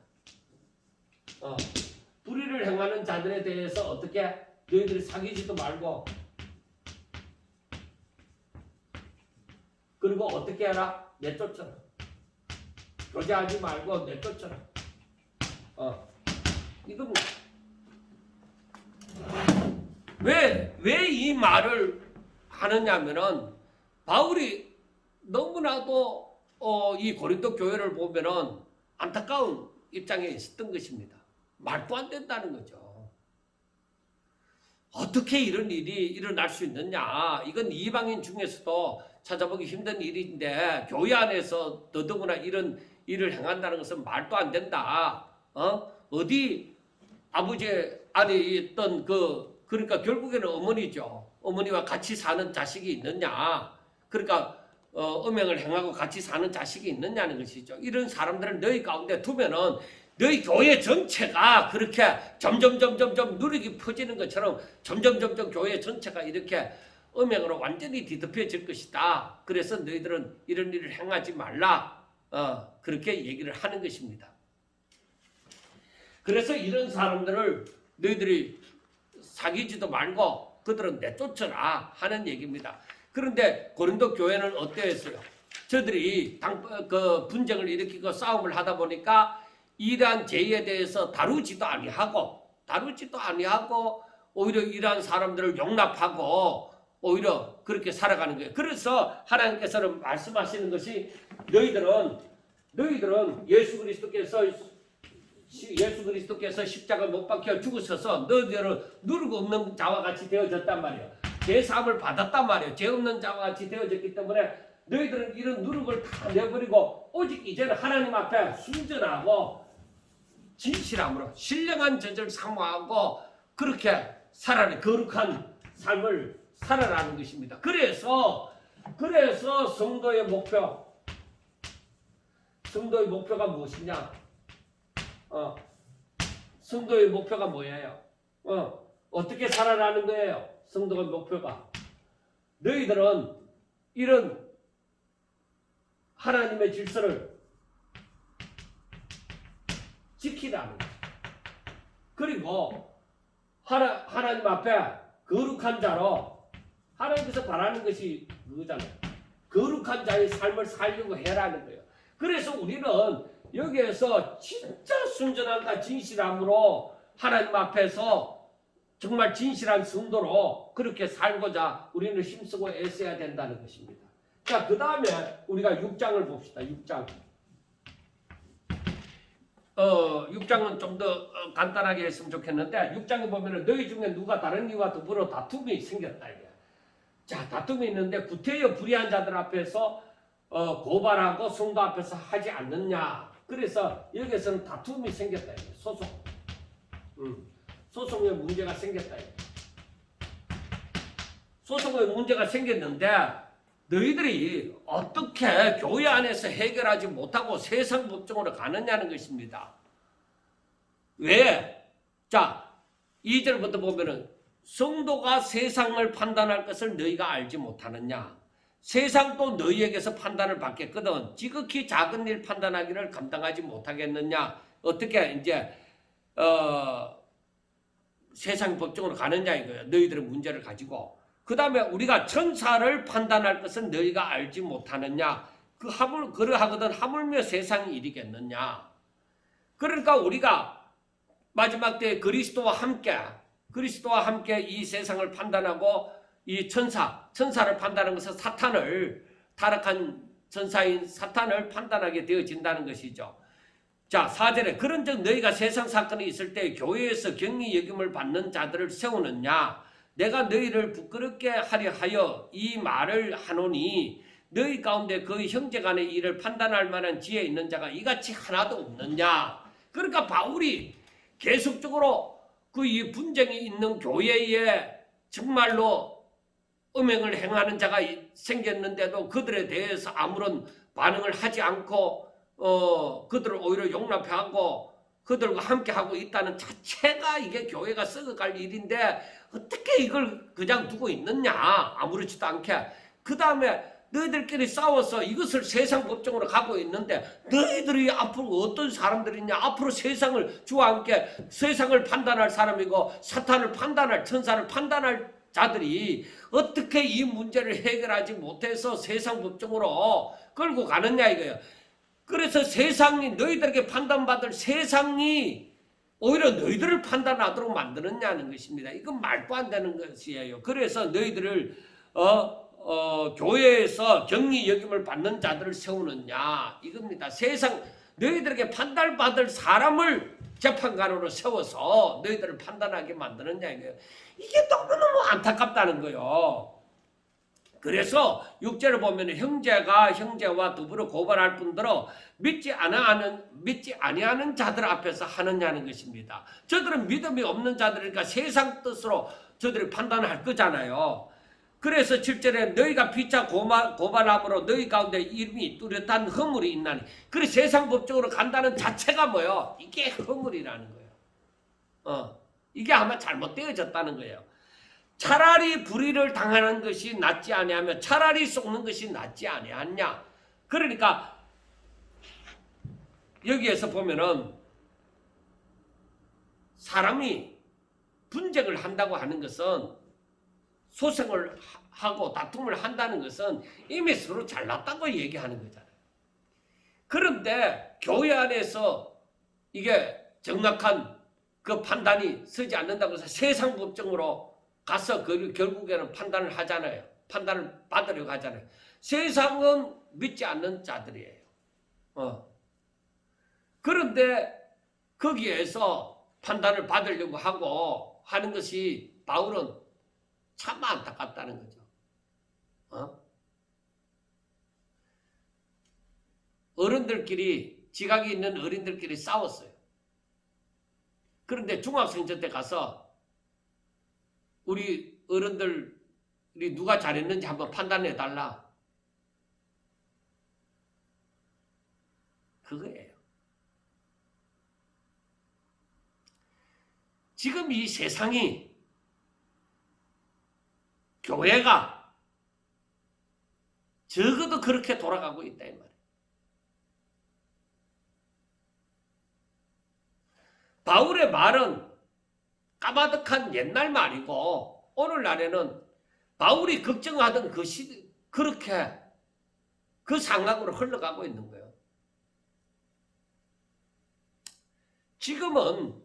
불의를 행하는 자들에 대해서 어떻게 너희들이 사귀지도 말고 그리고 어떻게 해라? 내쫓아라. 교제하지 말고 내쫓아라. 이건 왜 이 말을 하느냐면은 바울이 너무나도 이 고린도 교회를 보면은 안타까운 입장에 있었던 것입니다. 말도 안 된다는 거죠. 어떻게 이런 일이 일어날 수 있느냐? 이건 이방인 중에서도 찾아보기 힘든 일인데 교회 안에서 더더구나 이런 일을 행한다는 것은 말도 안 된다. 어디 아버지 안에 있던 그러니까 결국에는 어머니죠. 어머니와 같이 사는 자식이 있느냐? 그러니까 음행을 행하고 같이 사는 자식이 있느냐는 것이죠. 이런 사람들을 너희 가운데 두면은 너희 교회 전체가 그렇게 점점 누룩이 퍼지는 것처럼 점점 교회 전체가 이렇게 음행으로 완전히 뒤덮여질 것이다. 그래서 너희들은 이런 일을 행하지 말라. 그렇게 얘기를 하는 것입니다. 그래서 이런 사람들을 너희들이 사귀지도 말고 그들은 내쫓으라 하는 얘기입니다. 그런데 고린도 교회는 어땠어요? 저들이 분쟁을 일으키고 싸움을 하다 보니까 이러한 죄에 대해서 다루지도 아니하고 오히려 이러한 사람들을 용납하고 오히려 그렇게 살아가는 거예요. 그래서 하나님께서는 말씀하시는 것이 너희들은 예수 그리스도께서 십자가 못 박혀 죽으셔서 너희들은 누룩 없는 자와 같이 되어졌단 말이에요. 죄 사함을 받았단 말이에요. 죄 없는 자와 같이 되어졌기 때문에 너희들은 이런 누룩을 다 내버리고 오직 이제는 하나님 앞에 순전하고 진실함으로 신령한 젖을 사모하고 그렇게 살아내 거룩한 삶을 살아라는 것입니다. 그래서 성도의 목표가 무엇이냐? 성도의 목표가 뭐예요? 어떻게 살아라는 거예요? 성도의 목표가 너희들은 이런 하나님의 질서를 지키라는 거예요. 그리고 하나님 앞에 거룩한 자로 하나님께서 바라는 것이 그거잖아요. 거룩한 자의 삶을 살려고 해라는 거예요. 그래서 우리는 여기에서 진짜 순전함과 진실함으로 하나님 앞에서 정말 진실한 성도로 그렇게 살고자 우리는 힘쓰고 애써야 된다는 것입니다. 자, 그 다음에 우리가 6장을 봅시다. 6장. 6장은 좀 더 간단하게 했으면 좋겠는데 6장에 보면은 너희 중에 누가 다른 이와 더불어 다툼이 생겼다 이게. 자, 다툼이 있는데 구태여 불의한 자들 앞에서 고발하고 성도 앞에서 하지 않느냐. 그래서 여기에서는 다툼이 생겼다 이게. 소송. 소송에 문제가 생겼다 이게. 소송에 문제가 생겼는데 너희들이 어떻게 교회 안에서 해결하지 못하고 세상 법정으로 가느냐는 것입니다. 왜? 자, 2절부터 보면은 성도가 세상을 판단할 것을 너희가 알지 못하느냐? 세상도 너희에게서 판단을 받겠거든 지극히 작은 일 판단하기를 감당하지 못하겠느냐? 어떻게 이제 세상 법정으로 가느냐 이거예요. 너희들의 문제를 가지고. 그 다음에 우리가 천사를 판단할 것은 너희가 알지 못하느냐? 그러하거든 하물며 세상 일이겠느냐? 그러니까 우리가 마지막 때 그리스도와 함께 이 세상을 판단하고 이 천사를 판단하는 것은 사탄을 타락한 천사인 사탄을 판단하게 되어진다는 것이죠. 자, 4절에 그런즉 너희가 세상 사건이 있을 때 교회에서 경리 여김을 받는 자들을 세우느냐? 내가 너희를 부끄럽게 하려 하여 이 말을 하노니 너희 가운데 그 형제간의 일을 판단할 만한 지혜 있는 자가 이같이 하나도 없느냐. 그러니까 바울이 계속적으로 그 이 분쟁이 있는 교회에 정말로 음행을 행하는 자가 생겼는데도 그들에 대해서 아무런 반응을 하지 않고 그들을 오히려 용납하고 그들과 함께하고 있다는 자체가 이게 교회가 썩어갈 일인데 어떻게 이걸 그냥 두고 있느냐. 아무렇지도 않게. 그 다음에 너희들끼리 싸워서 이것을 세상 법정으로 가고 있는데 너희들이 앞으로 어떤 사람들이냐. 앞으로 세상을 주와 함께 세상을 판단할 사람이고 사탄을 판단할 천사를 판단할 자들이 어떻게 이 문제를 해결하지 못해서 세상 법정으로 끌고 가느냐 이거예요. 그래서 세상이 너희들에게 판단받을 세상이 오히려 너희들을 판단하도록 만드느냐는 것입니다. 이건 말도 안 되는 것이에요. 그래서 너희들을 교회에서 경리 여김을 받는 자들을 세우느냐 이겁니다. 세상 너희들에게 판단받을 사람을 재판관으로 세워서 너희들을 판단하게 만드느냐 이거예요. 이게 너무너무 안타깝다는 거예요. 그래서 6절을 보면 형제가 형제와 더불어 고발할 뿐더러 믿지 아니하는 자들 앞에서 하느냐는 것입니다. 저들은 믿음이 없는 자들이니까 세상 뜻으로 저들이 판단할 거잖아요. 그래서 7절에 너희가 피차 고발함으로 너희 가운데 이름이 뚜렷한 허물이 있나니. 그래 세상 법적으로 간다는 자체가 뭐예요? 이게 허물이라는 거예요. 이게 아마 잘못되어졌다는 거예요. 차라리 불의를 당하는 것이 낫지 아니하며 차라리 속는 것이 낫지 아니하냐. 그러니까 여기에서 보면은 사람이 분쟁을 한다고 하는 것은 소송을 하고 다툼을 한다는 것은 이미 서로 잘났다고 얘기하는 거잖아요. 그런데 교회 안에서 이게 정확한 그 판단이 서지 않는다고 해서 세상 법정으로 가서 결국에는 판단을 하잖아요. 판단을 받으려고 하잖아요. 세상은 믿지 않는 자들이에요. 그런데 거기에서 판단을 받으려고 하고 하는 것이 바울은 참 안타깝다는 거죠. 어른들끼리 지각이 있는 어린들끼리 싸웠어요. 그런데 중학생전 때 가서 우리 어른들이 누가 잘했는지 한번 판단해 달라. 그거예요. 지금 이 세상이 교회가 적어도 그렇게 돌아가고 있다 이 말이에요. 바울의 말은 까마득한 옛날 말이고 오늘날에는 바울이 걱정하던 그 그렇게 그 상황으로 흘러가고 있는 거예요. 지금은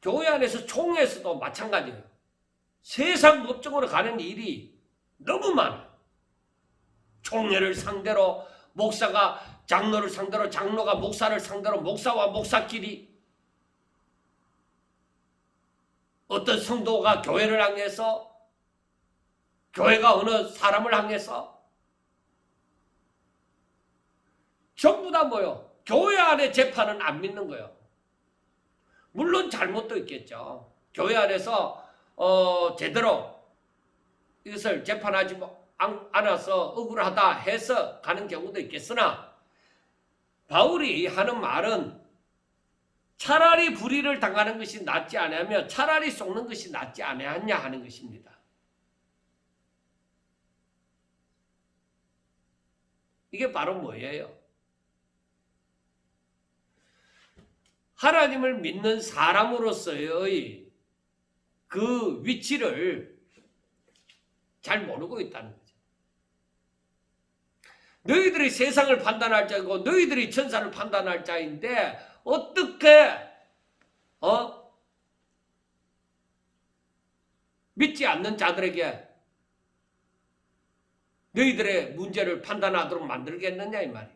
교회 안에서 총회에서도 마찬가지예요. 세상 법정으로 가는 일이 너무 많아요. 총회를 상대로 목사가 장로를 상대로, 장로가 목사를 상대로, 목사와 목사끼리, 어떤 성도가 교회를 향해서, 교회가 어느 사람을 향해서, 전부 다 뭐요? 교회 안에 재판은 안 믿는 거예요. 물론 잘못도 있겠죠. 교회 안에서 제대로 이것을 재판하지 않아서 억울하다 해서 가는 경우도 있겠으나, 바울이 하는 말은 차라리 불의를 당하는 것이 낫지 않으며 차라리 속는 것이 낫지 않았냐 하는 것입니다. 이게 바로 뭐예요? 하나님을 믿는 사람으로서의 그 위치를 잘 모르고 있다는 거죠. 너희들이 세상을 판단할 자이고 너희들이 천사를 판단할 자인데 어떻게 믿지 않는 자들에게 너희들의 문제를 판단하도록 만들겠느냐 이 말이에요.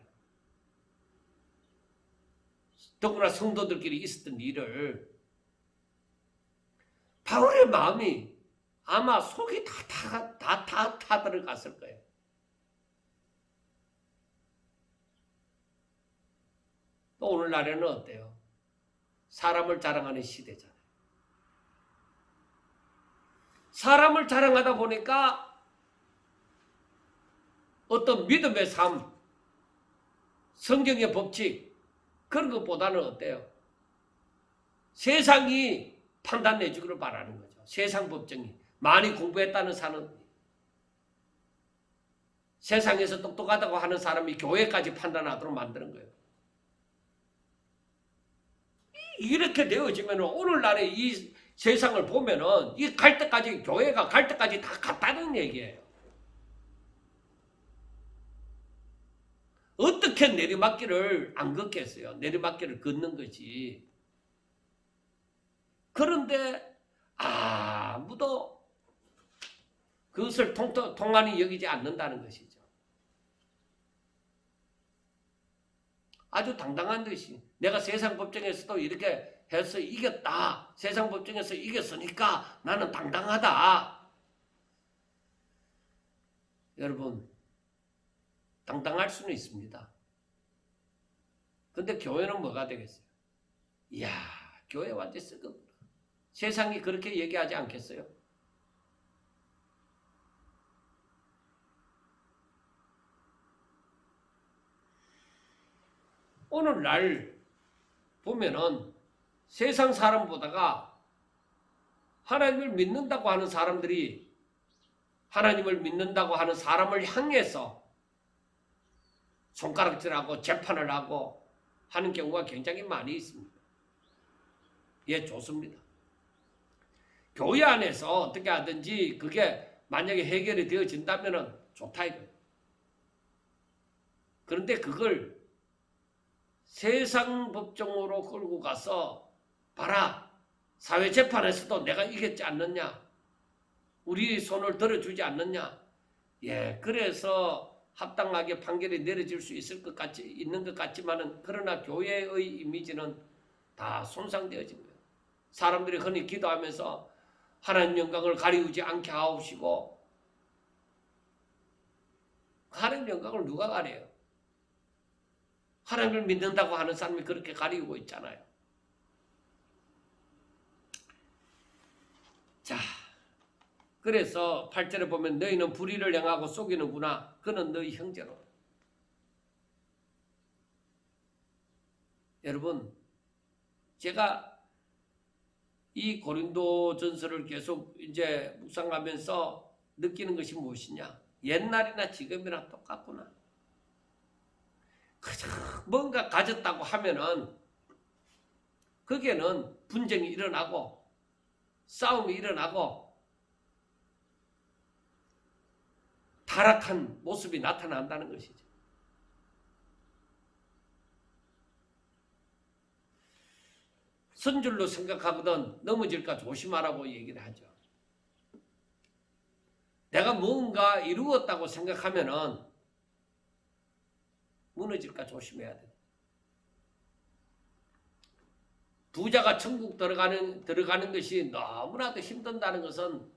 더구나 성도들끼리 있었던 일을 바울의 마음이 아마 속이 다 타들어갔을 거예요. 또 오늘날에는 어때요? 사람을 자랑하는 시대잖아요. 사람을 자랑하다 보니까 어떤 믿음의 삶, 성경의 법칙, 그런 것보다는 어때요? 세상이 판단해 주기를 바라는 거죠. 세상 법정이. 많이 공부했다는 사람이, 세상에서 똑똑하다고 하는 사람이 교회까지 판단하도록 만드는 거예요. 이렇게 되어지면 오늘날의 이 세상을 보면은 이 갈 때까지, 교회가 갈 때까지 다 갔다는 얘기예요. 어떻게 내리막길을 안 걷겠어요? 내리막길을 걷는 거지. 그런데 아무도 그것을 통한히 여기지 않는다는 것이죠. 아주 당당한 것이, 내가 세상 법정에서도 이렇게 해서 이겼다. 세상 법정에서 이겼으니까 나는 당당하다. 여러분, 당당할 수는 있습니다. 근데 교회는 뭐가 되겠어요? 이야, 교회 완전 썩었구나. 세상이 그렇게 얘기하지 않겠어요? 오늘날 보면은 세상 사람보다가 하나님을 믿는다고 하는 사람들이 하나님을 믿는다고 하는 사람을 향해서 손가락질하고 재판을 하고 하는 경우가 굉장히 많이 있습니다. 예, 좋습니다. 교회 안에서 어떻게 하든지 그게 만약에 해결이 되어진다면 좋다 이거예요. 그런데 그걸 세상 법정으로 끌고 가서 봐라, 사회재판에서도 내가 이겼지 않느냐, 우리 손을 들어주지 않느냐, 예, 그래서 합당하게 판결이 내려질 수 있는 것 같지만은, 그러나 교회의 이미지는 다 손상되어진 거예요. 사람들이 흔히 기도하면서 하나님 영광을 가리우지 않게 하옵시고, 하나님 영광을 누가 가려요? 하나님을 믿는다고 하는 사람이 그렇게 가리우고 있잖아요. 자, 그래서 8절에 보면 너희는 불의를 행하고 속이는구나. 그는 너희 형제로. 여러분, 제가 이 고린도전서를 계속 이제 묵상하면서 느끼는 것이 무엇이냐? 옛날이나 지금이나 똑같구나. 그저 뭔가 가졌다고 하면은 거기에는 분쟁이 일어나고 싸움이 일어나고 타락한 모습이 나타난다는 것이죠. 선줄로 생각하거든 넘어질까 조심하라고 얘기를 하죠. 내가 뭔가 이루었다고 생각하면은 무너질까 조심해야 돼. 부자가 천국 들어가는 것이 너무나도 힘든다는 것은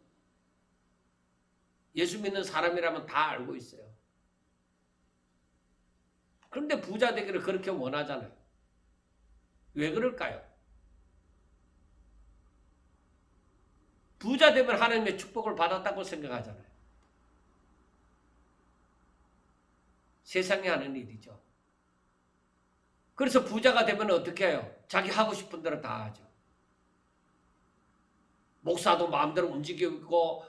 예수 믿는 사람이라면 다 알고 있어요. 그런데 부자 되기를 그렇게 원하잖아요. 왜 그럴까요? 부자 되면 하나님의 축복을 받았다고 생각하잖아요. 세상에 하는 일이죠. 그래서 부자가 되면 어떻게 해요? 자기 하고 싶은 대로 다 하죠. 목사도 마음대로 움직이고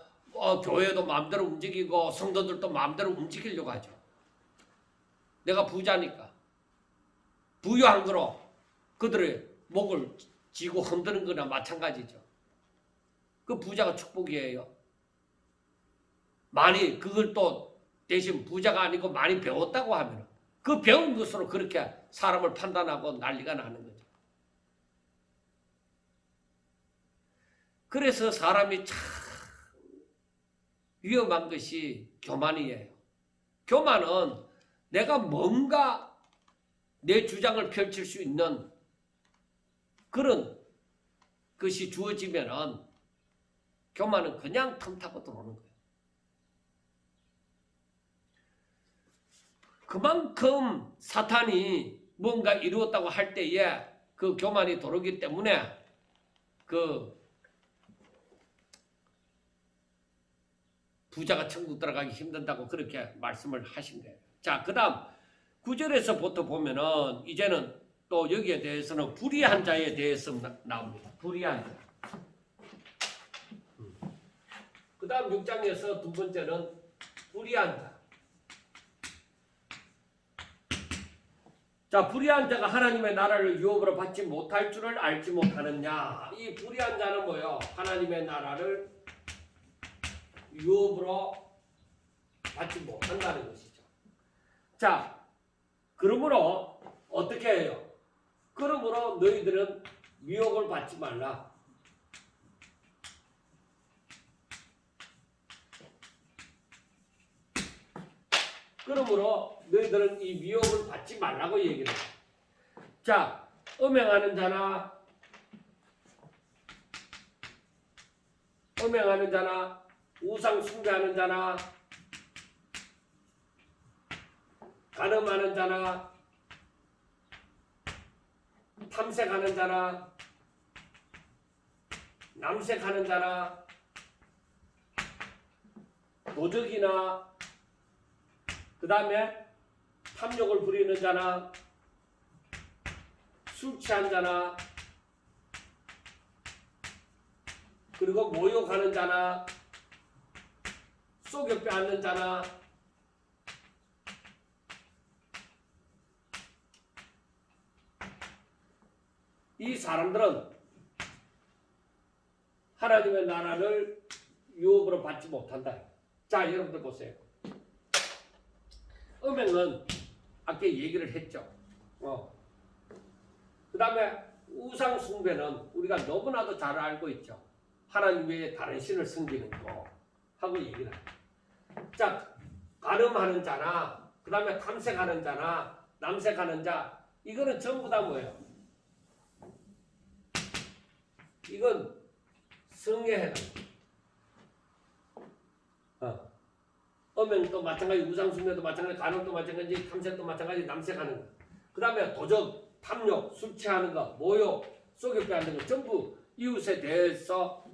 교회도 마음대로 움직이고 성도들도 마음대로 움직이려고 하죠. 내가 부자니까. 부유한 거로 그들의 목을 쥐고 흔드는 거나 마찬가지죠. 그 부자가 축복이에요. 많이 그걸 또 대신 부자가 아니고 많이 배웠다고 하면 그 배운 것으로 그렇게 사람을 판단하고 난리가 나는 거죠. 그래서 사람이 참 위험한 것이 교만이에요. 교만은 내가 뭔가 내 주장을 펼칠 수 있는 그런 것이 주어지면은 교만은 그냥 틈타고 들어오는 거예요. 그만큼 사탄이 뭔가 이루었다고 할 때에 그 교만이 들어오기 때문에 그 부자가 천국 들어가기 힘든다고 그렇게 말씀을 하신 거예요. 자, 그 다음 9절에서부터 보면은 이제는 또 여기에 대해서는 불의한 자에 대해서 나옵니다. 불의한 자. 그 다음 6장에서 두 번째는 불의한 자. 자, 불의한 자가 하나님의 나라를 유업으로 받지 못할 줄을 알지 못하느냐. 이 불의한 자는 뭐예요? 하나님의 나라를 유업으로 받지 못한다는 것이죠. 자, 그러므로 어떻게 해요? 그러므로 너희들은 미혹을 받지 말라. 그러므로 너희들은 이 미혹을 받지 말라고 얘기를 해요. 자, 음행하는 자나 우상 숭배하는 자나 간음하는 자나 탐색하는 자나 남색하는 자나 도적이나 그 다음에 탐욕을 부리는 자나 술 취한 자나 그리고 모욕하는 자나 속여 빼앗는 자나 이 사람들은 하나님의 나라를 유업으로 받지 못한다. 자, 여러분들 보세요. 음행은 아까 얘기를 했죠. 그 다음에 우상 숭배는 우리가 너무나도 잘 알고 있죠. 하나님 외에 다른 신을 섬기는 거 하고 얘기를 해요. 자, 간음하는 자나 그 다음에 탐색하는 자나 남색하는 자 이거는 전부 다 뭐예요? 이건 성에 해당합니다. 음행도 마찬가지, 우상숭배도 마찬가지, 간음도 마찬가지, 탐색도 마찬가지, 남색하는 거. 그 다음에 도적, 탐욕, 술 취하는 거, 모욕, 속여 빼앗는 거 전부 이웃에 대해서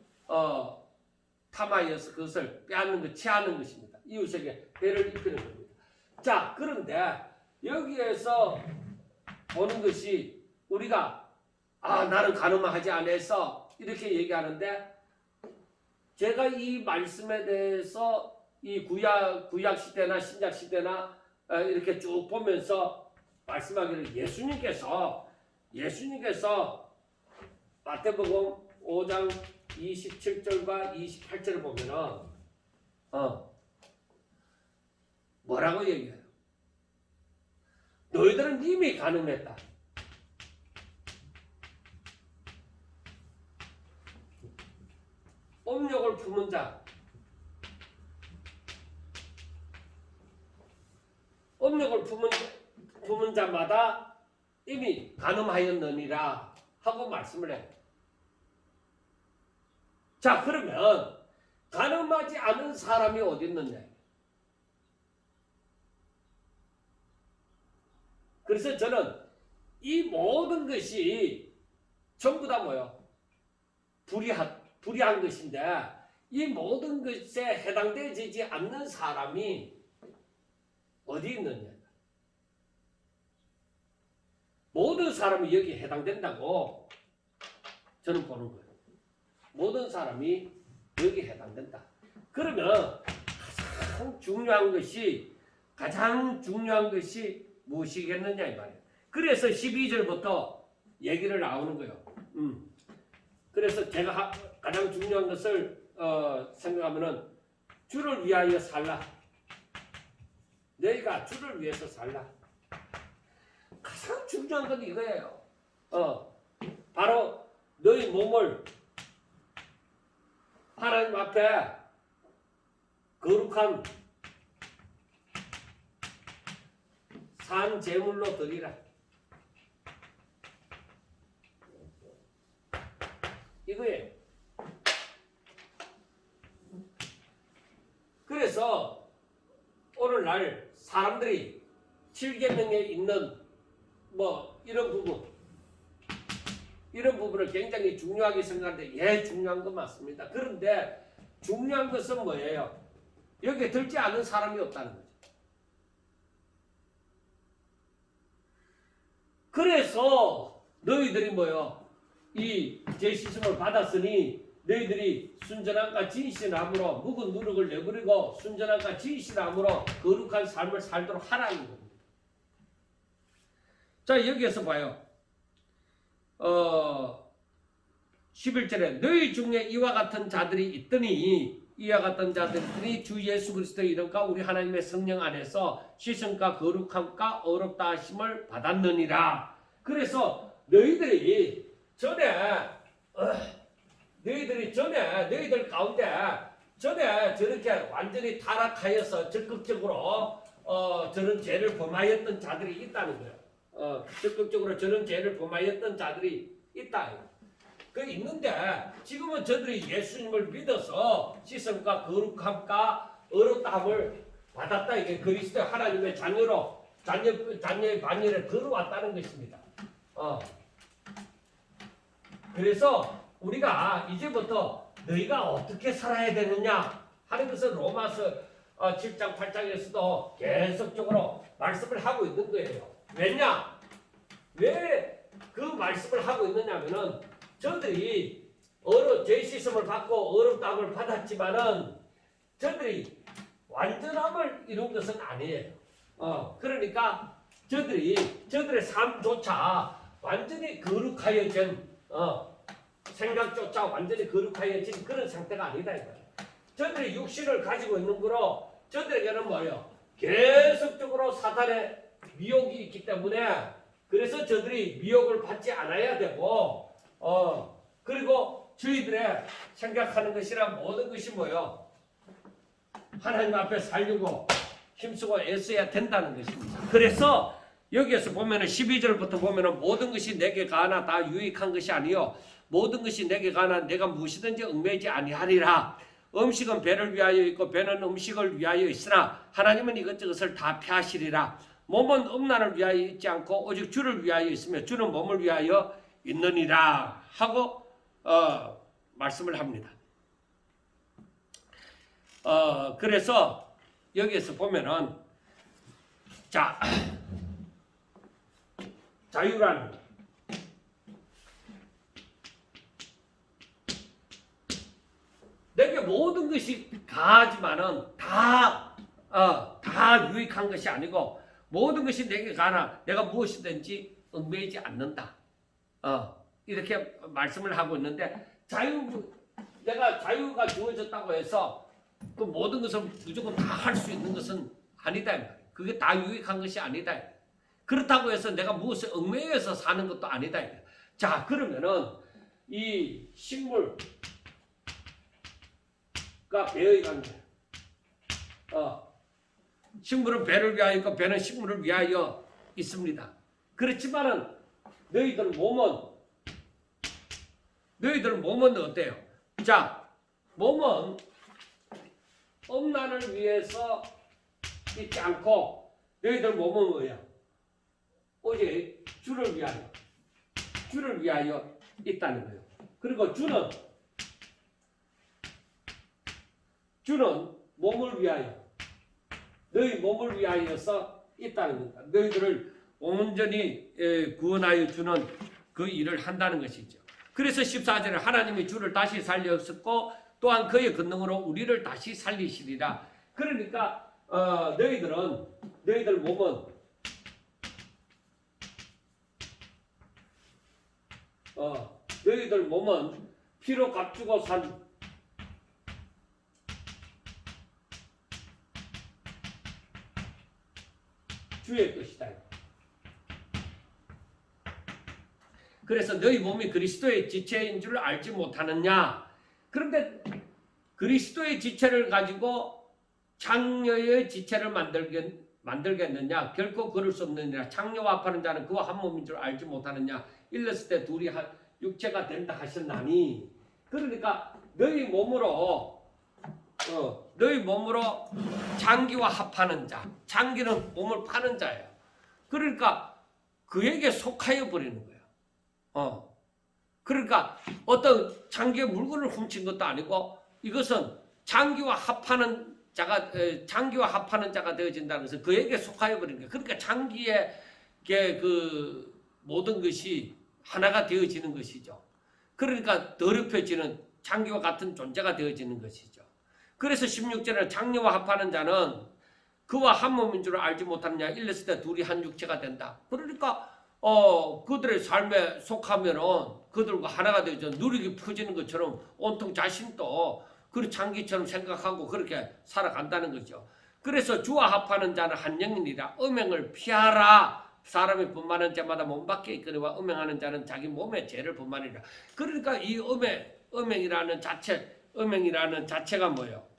탐하여서 그것을 빼앗는 것, 취하는 것입니다. 이웃에게 배를 입히는 겁니다. 자, 그런데 여기에서 보는 것이 우리가 나는 간음을 하지 않아서 이렇게 얘기하는데 제가 이 말씀에 대해서 이 구약 시대나 신약 시대나 이렇게 쭉 보면서 말씀하기를 예수님께서 마태복음 5장 27절과 28절을 보면은 뭐라고 얘기해요? 너희들은 이미 간음했다. 음욕을 품은 자, 음욕을 품은 자마다 이미 간음하였느니라 하고 말씀을 해요. 자, 그러면 간음하지 않은 사람이 어디 있느냐? 그래서 저는 이 모든 것이 전부 다 뭐요? 불의한 것인데 이 모든 것에 해당되지 않는 사람이 어디 있느냐? 모든 사람이 여기에 해당된다고 저는 보는 거예요. 모든 사람이 여기에 해당된다. 그러면 가장 중요한 것이 무엇이겠느냐 이 말이에요. 그래서 12절부터 얘기를 나오는 거예요. 그래서 제가 가장 중요한 것을 생각하면은 주를 위하여 살라. 너희가 주를 위해서 살라. 가장 중요한 건 이거예요. 바로 너희 몸을 하나님 앞에 거룩한 산 제물로 드리라. 이거예요. 그래서 오늘날 사람들이 7계명에 있는 이런 부분을 굉장히 중요하게 생각하는데 중요한 건 맞습니다. 그런데 중요한 것은 뭐예요? 여기에 들지 않은 사람이 없다는 거죠. 그래서 너희들이 이 제시심을 받았으니 너희들이 순전함과 진실함으로 묵은 누룩을 내버리고 순전함과 진실함으로 거룩한 삶을 살도록 하라는 겁니다. 자, 여기에서 봐요. 11절에 너희 중에 이와 같은 자들이 있더니 주 예수 그리스도의 이름과 우리 하나님의 성령 안에서 씻음과 거룩함과 어렵다 하심을 받았느니라. 그래서 너희들 가운데 전에 저렇게 완전히 타락하여서 적극적으로 저런 죄를 범하였던 자들이 있다는 거예요. 적극적으로 저런 죄를 범하였던 자들이 있다. 있는데 지금은 저들이 예수님을 믿어서 씻음과 거룩함과 어렵다함을 받았다. 이게 그리스도 하나님의 자녀의 반열에 들어왔다는 것입니다. 그래서 우리가 이제부터 너희가 어떻게 살아야 되느냐 하는 것은 로마서 7장 8장에서도 계속적으로 말씀을 하고 있는 거예요. 왜냐? 왜 그 말씀을 하고 있느냐면은 저들이 죄 씻음을 받고 어렵다함을 받았지만은 저들이 완전함을 이룬 것은 아니에요. 그러니까 저들의 삶조차 완전히 거룩하여진 생각조차 완전히 거룩하여진 그런 상태가 아니다 이거예요. 저들이 육신을 가지고 있는 거로 저들에게는 뭐예요? 계속적으로 사탄의 미혹이 있기 때문에 그래서 저들이 미혹을 받지 않아야 되고 그리고 저희들의 생각하는 것이나 모든 것이 뭐예요? 하나님 앞에 살려고 힘쓰고 애써야 된다는 것입니다. 그래서 여기에서 보면은 12절부터 보면은 모든 것이 내게 가나 다 유익한 것이 아니요 모든 것이 내게 가나 내가 무엇이든지 얽매이지 아니하리라. 음식은 배를 위하여 있고 배는 음식을 위하여 있으나 하나님은 이것저것을 다 폐하시리라. 몸은 음란을 위하여 있지 않고 오직 주를 위하여 있으며 주는 몸을 위하여 있느니라 하고 말씀을 합니다. 그래서 여기에서 보면은 자유라는 내게 모든 것이 가하지만은 다 유익한 것이 아니고 모든 것이 내게 가나 내가 무엇이든지 얽매이지 않는다. 이렇게 말씀을 하고 있는데 내가 자유가 주어졌다고 해서 그 모든 것을 무조건 다 할 수 있는 것은 아니다. 그게 다 유익한 것이 아니다. 그렇다고 해서 내가 무엇에 얽매여서 사는 것도 아니다. 자, 그러면은 이 식물 배의 관계. 식물은 배를 위하여 있고 배는 식물을 위하여 있습니다. 그렇지만은 너희들 몸은 어때요? 자, 몸은 음란을 위해서 있지 않고 너희들 몸은 뭐예요? 오직 주를 위하여 있다는 거예요. 그리고 주는 몸을 위하여, 너희 몸을 위하여서 있다는 겁니다. 너희들을 온전히 구원하여 주는 그 일을 한다는 것이죠. 그래서 14절에 하나님이 주를 다시 살렸었고 또한 그의 권능으로 우리를 다시 살리시리라. 그러니까 너희들 몸은 피로 값주고 산 주의 것이다. 그래서 너희 몸이 그리스도의 지체인 줄 알지 못하느냐. 그런데 그리스도의 지체를 가지고 장녀의 지체를 만들겠느냐. 결코 그럴 수 없느니라. 장녀와 합하는 자는 그와 한 몸인 줄 알지 못하느냐. 일렀을 때 둘이 한 육체가 된다 하셨나니. 그러니까 너희 몸으로 장기와 합하는 자. 장기는 몸을 파는 자예요. 그러니까 그에게 속하여 버리는 거예요. 그러니까 어떤 장기의 물건을 훔친 것도 아니고 이것은 장기와 합하는 자가 되어진다는 것은 그에게 속하여 버리는 거예요. 그러니까 장기의 그 모든 것이 하나가 되어지는 것이죠. 그러니까 더럽혀지는 장기와 같은 존재가 되어지는 것이죠. 그래서 16절에 장녀와 합하는 자는 그와 한 몸인 줄 알지 못하느냐. 일렀을 때 둘이 한 육체가 된다. 그러니까 그들의 삶에 속하면은 그들과 하나가 되어져 누리기 퍼지는 것처럼 온통 자신도 그 장기처럼 생각하고 그렇게 살아간다는 거죠. 그래서 주와 합하는 자는 한 영이니라. 음행을 피하라. 사람이 분만한 자마다 몸 밖에 있거니와 음행하는 자는 자기 몸의 죄를 분만이라. 그러니까 이 음행이라는 자체가 뭐예요?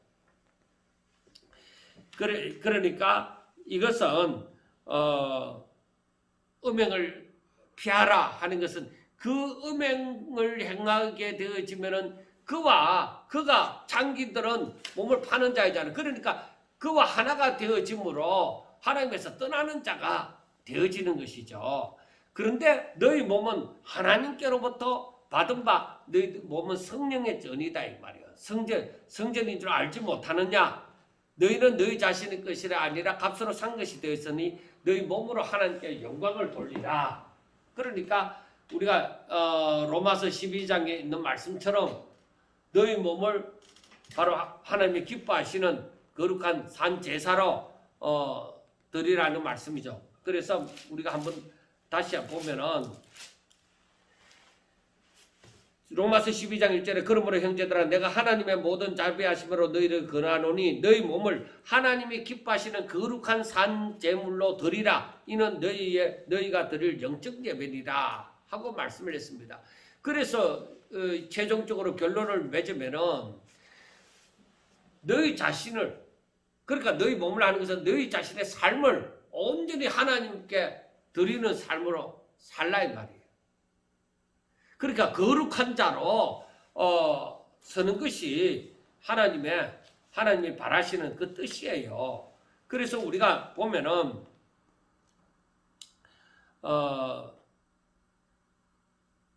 그러니까 이것은 음행을 피하라 하는 것은 그 음행을 행하게 되어지면은 그가 장기들은 몸을 파는 자이잖아요. 그러니까 그와 하나가 되어짐으로 하나님께서 떠나는 자가 되어지는 것이죠. 그런데 너희 몸은 하나님께로부터 받은 바 너희 몸은 성령의 전이다 이 말이에요. 성전인 줄 알지 못하느냐. 너희는 너희 자신의 것이 아니라 값으로 산 것이 되었으니 너희 몸으로 하나님께 영광을 돌리라. 그러니까 우리가 로마서 12장에 있는 말씀처럼 너희 몸을 바로 하나님이 기뻐하시는 거룩한 산 제사로 드리라는 말씀이죠. 그래서 우리가 한번 다시 보면은 로마서 12장 1절에 그러므로 형제들아 내가 하나님의 모든 자비하심으로 너희를 권하노니 너희 몸을 하나님이 기뻐하시는 거룩한 산 제물로 드리라. 이는 너희가 드릴 영적 예배니라 하고 말씀을 했습니다. 그래서 최종적으로 결론을 맺으면은 너희 자신을, 그러니까 너희 몸을 하는 것은 너희 자신의 삶을 온전히 하나님께 드리는 삶으로 살라 이 말이에요. 그러니까 거룩한 자로 서는 것이 하나님이 바라시는 그 뜻이에요. 그래서 우리가 보면은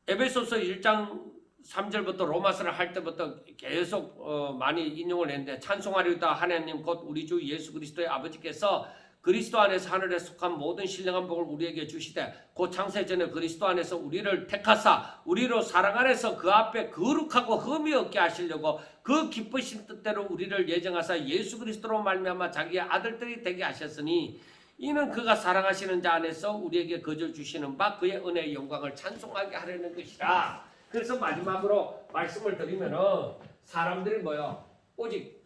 에베소서 1장 3절부터 로마서를 할 때부터 계속 많이 인용을 했는데 찬송하리로다 하나님 곧 우리 주 예수 그리스도의 아버지께서 그리스도 안에서 하늘에 속한 모든 신령한 복을 우리에게 주시되 곧 창세전에 그리스도 안에서 우리를 택하사 우리로 사랑 안에서 그 앞에 거룩하고 흠이 없게 하시려고 그 기쁘신 뜻대로 우리를 예정하사 예수 그리스도로 말미암아 자기의 아들들이 되게 하셨으니 이는 그가 사랑하시는 자 안에서 우리에게 거저 주시는 바 그의 은혜의 영광을 찬송하게 하려는 것이라. 그래서 마지막으로 말씀을 드리면은 사람들이 뭐요? 오직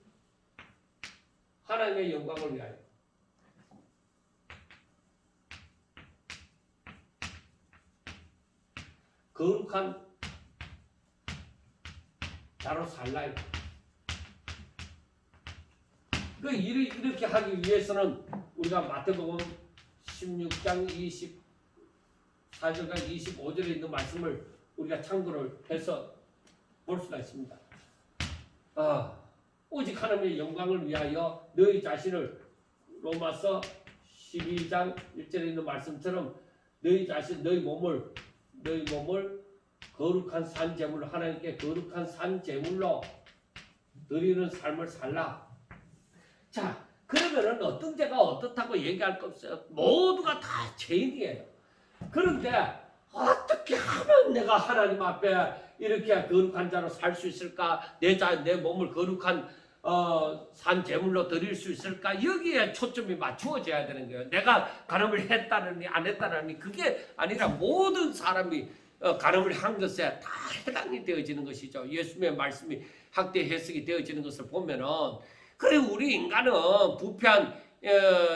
하나님의 영광을 위하여 거룩한 자로 살라. 그 이렇게 하기 위해서는 우리가 마태복음 16장 24절과 25절에 있는 말씀을 우리가 참고를 해서 볼 수가 있습니다. 오직 하나님의 영광을 위하여 너희 자신을, 로마서 12장 1절에 있는 말씀처럼 너희 몸을 거룩한 산 제물로, 하나님께 거룩한 산 제물로 드리는 삶을 살라. 자, 그러면은 어떤 죄가 어떻다고 얘기할 거 없어요. 모두가 다 죄인이에요. 그런데 어떻게 하면 내가 하나님 앞에 이렇게 거룩한 자로 살 수 있을까? 내 몸을 거룩한 산 제물로 드릴 수 있을까? 여기에 초점이 맞추어져야 되는 거예요. 내가 간음을 했다느니 안 했다느니 그게 아니라 모든 사람이 간음을 한 것에 다 해당이 되어지는 것이죠. 예수님의 말씀이 학대 해석이 되어지는 것을 보면은, 그래 우리 인간은 부패한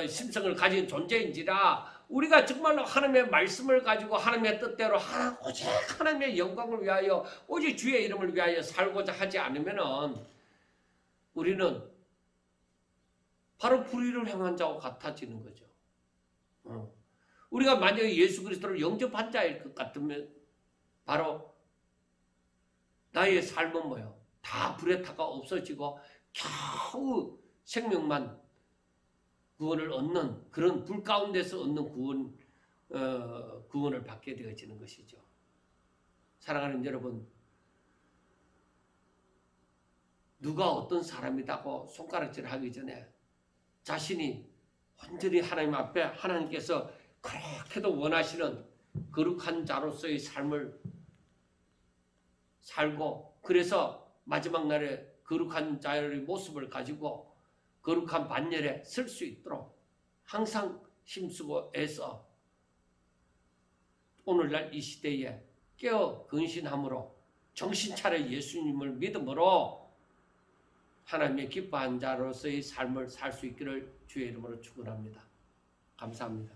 심성을 가진 존재인지라 우리가 정말로 하나님의 말씀을 가지고 하나님의 뜻대로 오직 하나님의 영광을 위하여, 오직 주의 이름을 위하여 살고자 하지 않으면은 우리는 바로 불의를 행한 자와 같아지는 거죠. 우리가 만약에 예수 그리스도를 영접한 자일 것 같으면 바로 나의 삶은 뭐예요? 다 불의 타가 없어지고 겨우 생명만 구원을 얻는, 그런 불 가운데서 얻는 구원을 받게 되어지는 것이죠. 사랑하는 여러분, 누가 어떤 사람이라고 손가락질하기 전에 자신이 완전히 하나님 앞에 하나님께서 그렇게도 원하시는 거룩한 자로서의 삶을 살고, 그래서 마지막 날에 거룩한 자의 모습을 가지고 거룩한 반열에 설 수 있도록 항상 힘쓰고 애써 오늘날 이 시대에 깨어 근신함으로 정신 차려 예수님을 믿음으로 하나님의 기뻐한 자로서의 삶을 살 수 있기를 주의 이름으로 축원합니다. 감사합니다.